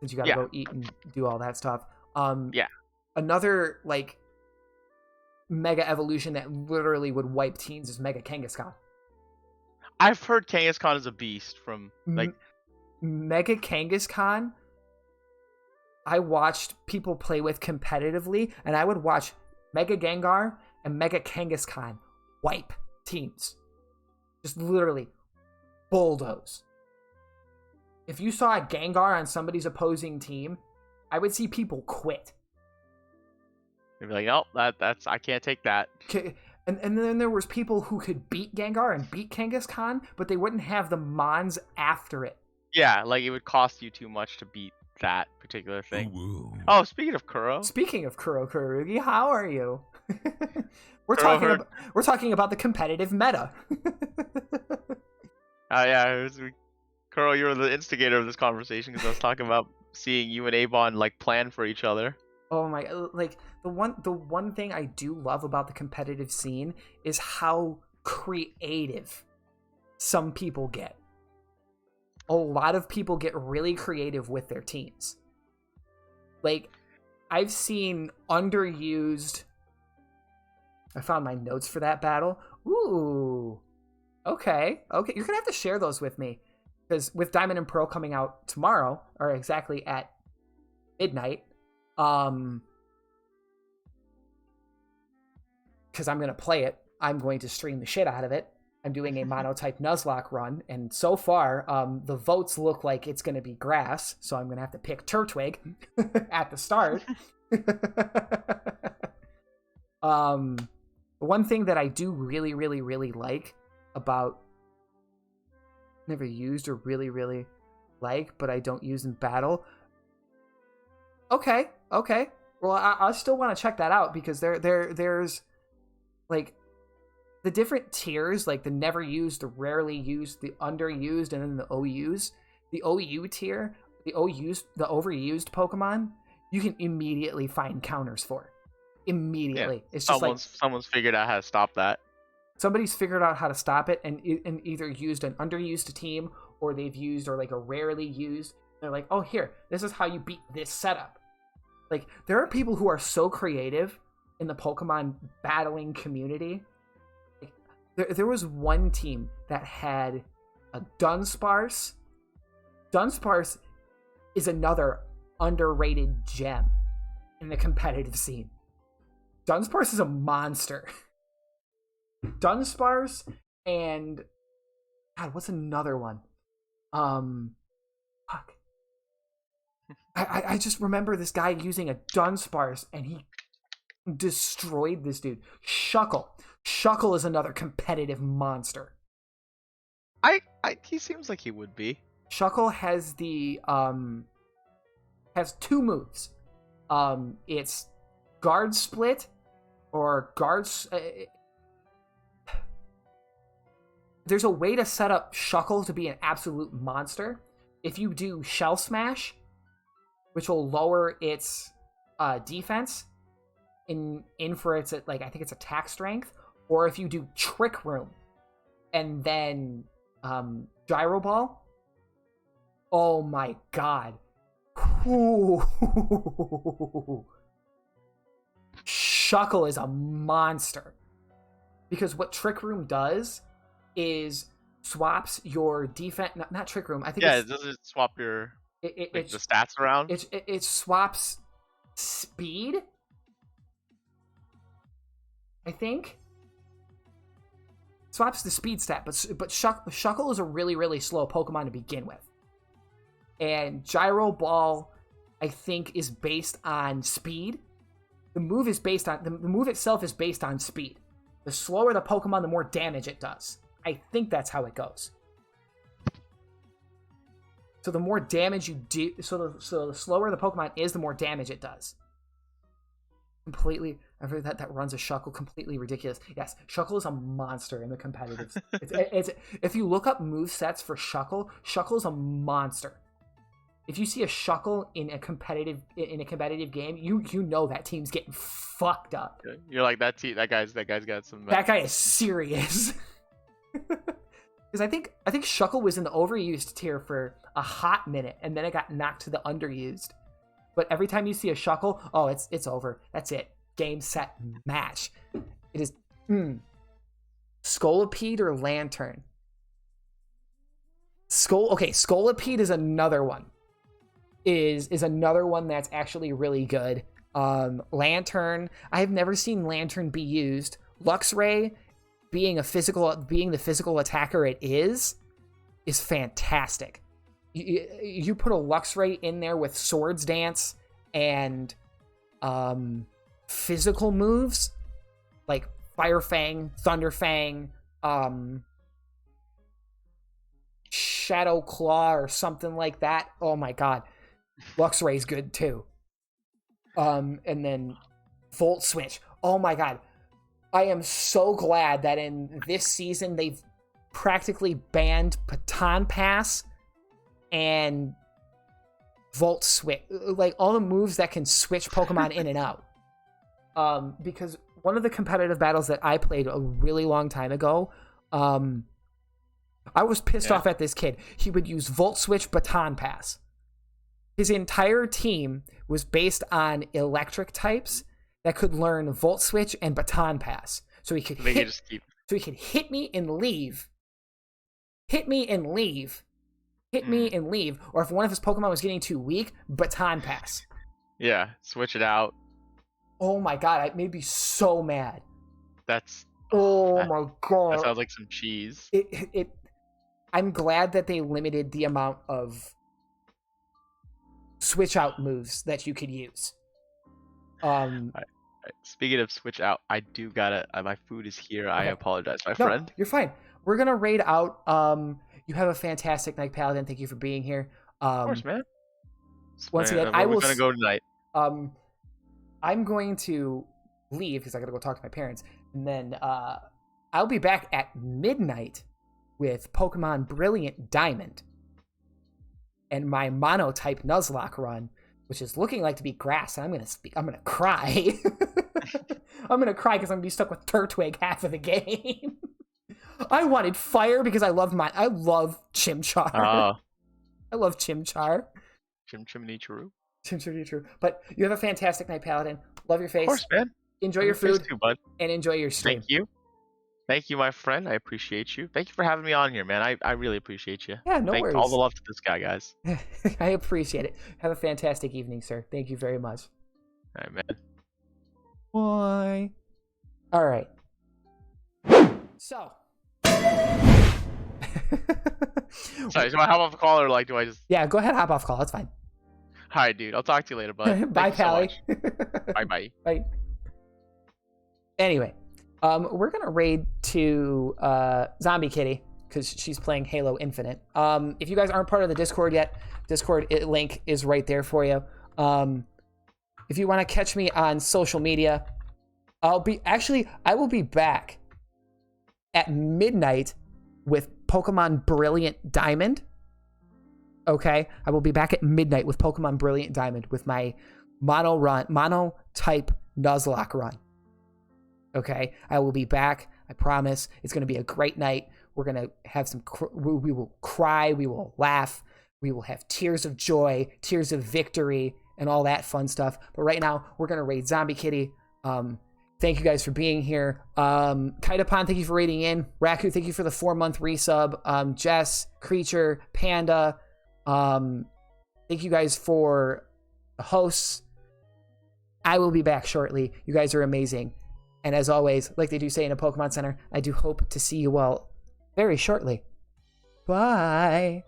since you gotta go eat and do all that stuff. Another like Mega Evolution that literally would wipe teams is Mega Kangaskhan. I've heard Kangaskhan is a beast from like Mega Kangaskhan. I watched people play with competitively, and I would watch Mega Gengar and Mega Kangaskhan wipe teams. Just literally bulldoze. If you saw a Gengar on somebody's opposing team, I would see people quit. They'd be like, nope, that's I can't take that. And then there was people who could beat Gengar and beat Kangaskhan, but they wouldn't have the mons after it. Yeah, like it would cost you too much to beat that particular thing. Ooh. Oh, speaking of Kuro, Kurugi, how are you? We're talking about the competitive meta. Kuro, you were the instigator of this conversation because I was talking about seeing you and Avon like plan for each other. Oh my! Like the one thing I do love about the competitive scene is how creative some people get. A lot of people get really creative with their teams. Like, I've seen underused... I found my notes for that battle. Ooh. Okay. You're going to have to share those with me. Because with Diamond and Pearl coming out tomorrow, or exactly at midnight, because I'm going to play it I'm going to stream the shit out of it. I'm doing a monotype Nuzlocke run, and so far, the votes look like it's going to be grass, so I'm going to have to pick Turtwig at the start. One thing that I do really, really, really like about... Never used or really, really like, but I don't use in battle. Okay. Well, I still want to check that out, because there's like the different tiers, like the never used, the rarely used, the underused, and then the OUs. The OU tier, the overused Pokemon, you can immediately find counters for. Immediately. Yeah, it's just someone's figured out how to stop that. Somebody's figured out how to stop it and either used an underused team, or they've used, or like a rarely used. They're like, oh, here, this is how you beat this setup. Like, there are people who are so creative in the Pokemon battling community. Like, there was one team that had a Dunsparce. Dunsparce is another underrated gem in the competitive scene. Dunsparce is a monster. Dunsparce and... God, what's another one? Fuck. I just remember this guy using a Dunsparce, and he destroyed this dude. Shuckle. Shuckle is another competitive monster. He seems like he would be. Shuckle has the has two moves. It's guard split or guards. There's a way to set up Shuckle to be an absolute monster. If you do Shell Smash, which will lower its defense in for its, like, I think it's attack strength, or if you do Trick Room and then Gyro Ball. Oh my god. Ooh. Shuckle is a monster. Because what Trick Room does is swaps your defense, not Trick Room, I think does it swap your the stats around? It swaps speed, I think. Swaps the speed stat, but Shuckle is a really, really slow Pokemon to begin with. And Gyro Ball, I think, is based on speed. The move itself is based on speed. The slower the Pokemon, the more damage it does. I think that's how it goes. So the more damage you do, so the slower the Pokemon is, the more damage it does. Completely, I've heard that runs a Shuckle, completely ridiculous. Yes, Shuckle is a monster in the competitive. it's if you look up move sets for Shuckle, Shuckle is a monster. If you see a Shuckle in a competitive game, you know that team's getting fucked up. You're like, that guy's got some. That guy is serious. Because I think Shuckle was in the overused tier for a hot minute, and then it got knocked to the underused. But every time you see a Shuckle, oh, it's over. That's it. Game, set, match. It is Scolipede or Lantern. Scolipede is another one. Is another one that's actually really good. Lantern, I have never seen Lantern be used. Luxray, being the physical attacker it is fantastic. You put a Luxray in there with Swords Dance and physical moves like Fire Fang, Thunder Fang, Shadow Claw or something like that. Oh my god. Luxray's good too. And then Volt Switch. Oh my god. I am so glad that in this season they've practically banned Baton Pass and Volt Switch. Like, all the moves that can switch Pokemon in and out. Because one of the competitive battles that I played a really long time ago, I was pissed off at this kid. He would use Volt Switch, Baton Pass. His entire team was based on electric types that could learn Volt Switch and Baton Pass. So he could hit me and leave. Hit me and leave. Hit me and leave. Or if one of his Pokemon was getting too weak, Baton Pass. Yeah, switch it out. Oh my god, it made me so mad. That's Oh That, my that god. sounds like some cheese. I'm glad that they limited the amount of switch out moves that you could use. Alright, speaking of switch out, I do gotta. My food is here. I Okay. apologize, my No, friend. you're fine. We're gonna raid out. You have a fantastic night, Paladin. Thank you for being here. Of course, man. Once again, Where I are we will. gonna go tonight? I'm going to leave because I gotta go talk to my parents, and then I'll be back at midnight with Pokemon Brilliant Diamond and my mono-type Nuzlocke run, which is looking like to be grass. And I'm gonna cry. I'm gonna cry because I'm gonna be stuck with Turtwig half of the game. I wanted fire because I love Chimchar. I love Chimchar. Chimney Churu. True. But you have a fantastic night, Paladin. Love your face. Of course, man. Enjoy your food Too, bud. and enjoy your stream. Thank you, my friend. I appreciate you. Thank you for having me on here, man. I really appreciate you. Yeah, no worries. All the love to this guy, guys. I appreciate it. Have a fantastic evening, sir. Thank you very much. All right, man. Bye. All right. So. Sorry, do I hop off the call or do I just? Yeah, go ahead, hop off call. That's fine. All right, dude. I'll talk to you later, bud. Bye, Pally. Bye. Bye. Anyway, we're gonna raid to Zombie Kitty because she's playing Halo Infinite. If you guys aren't part of the Discord yet, Discord link is right there for you. If you want to catch me on social media, I will be back at midnight with Pokemon Brilliant Diamond. Okay, I will be back at midnight with Pokemon Brilliant Diamond with my mono type Nuzlocke run. Okay, I will be back. I promise. It's going to be a great night. We're going to have we will cry. We will laugh. We will have tears of joy, tears of victory, and all that fun stuff. But right now, we're going to raid Zombie Kitty. Thank you guys for being here. Kaitapon, thank you for raiding in. Raku, thank you for the 4-month resub. Jess, Creature, Panda, thank you guys for the hosts. I will be back shortly. You guys are amazing. And as always, like they do say in a Pokemon Center, I do hope to see you all very shortly. Bye.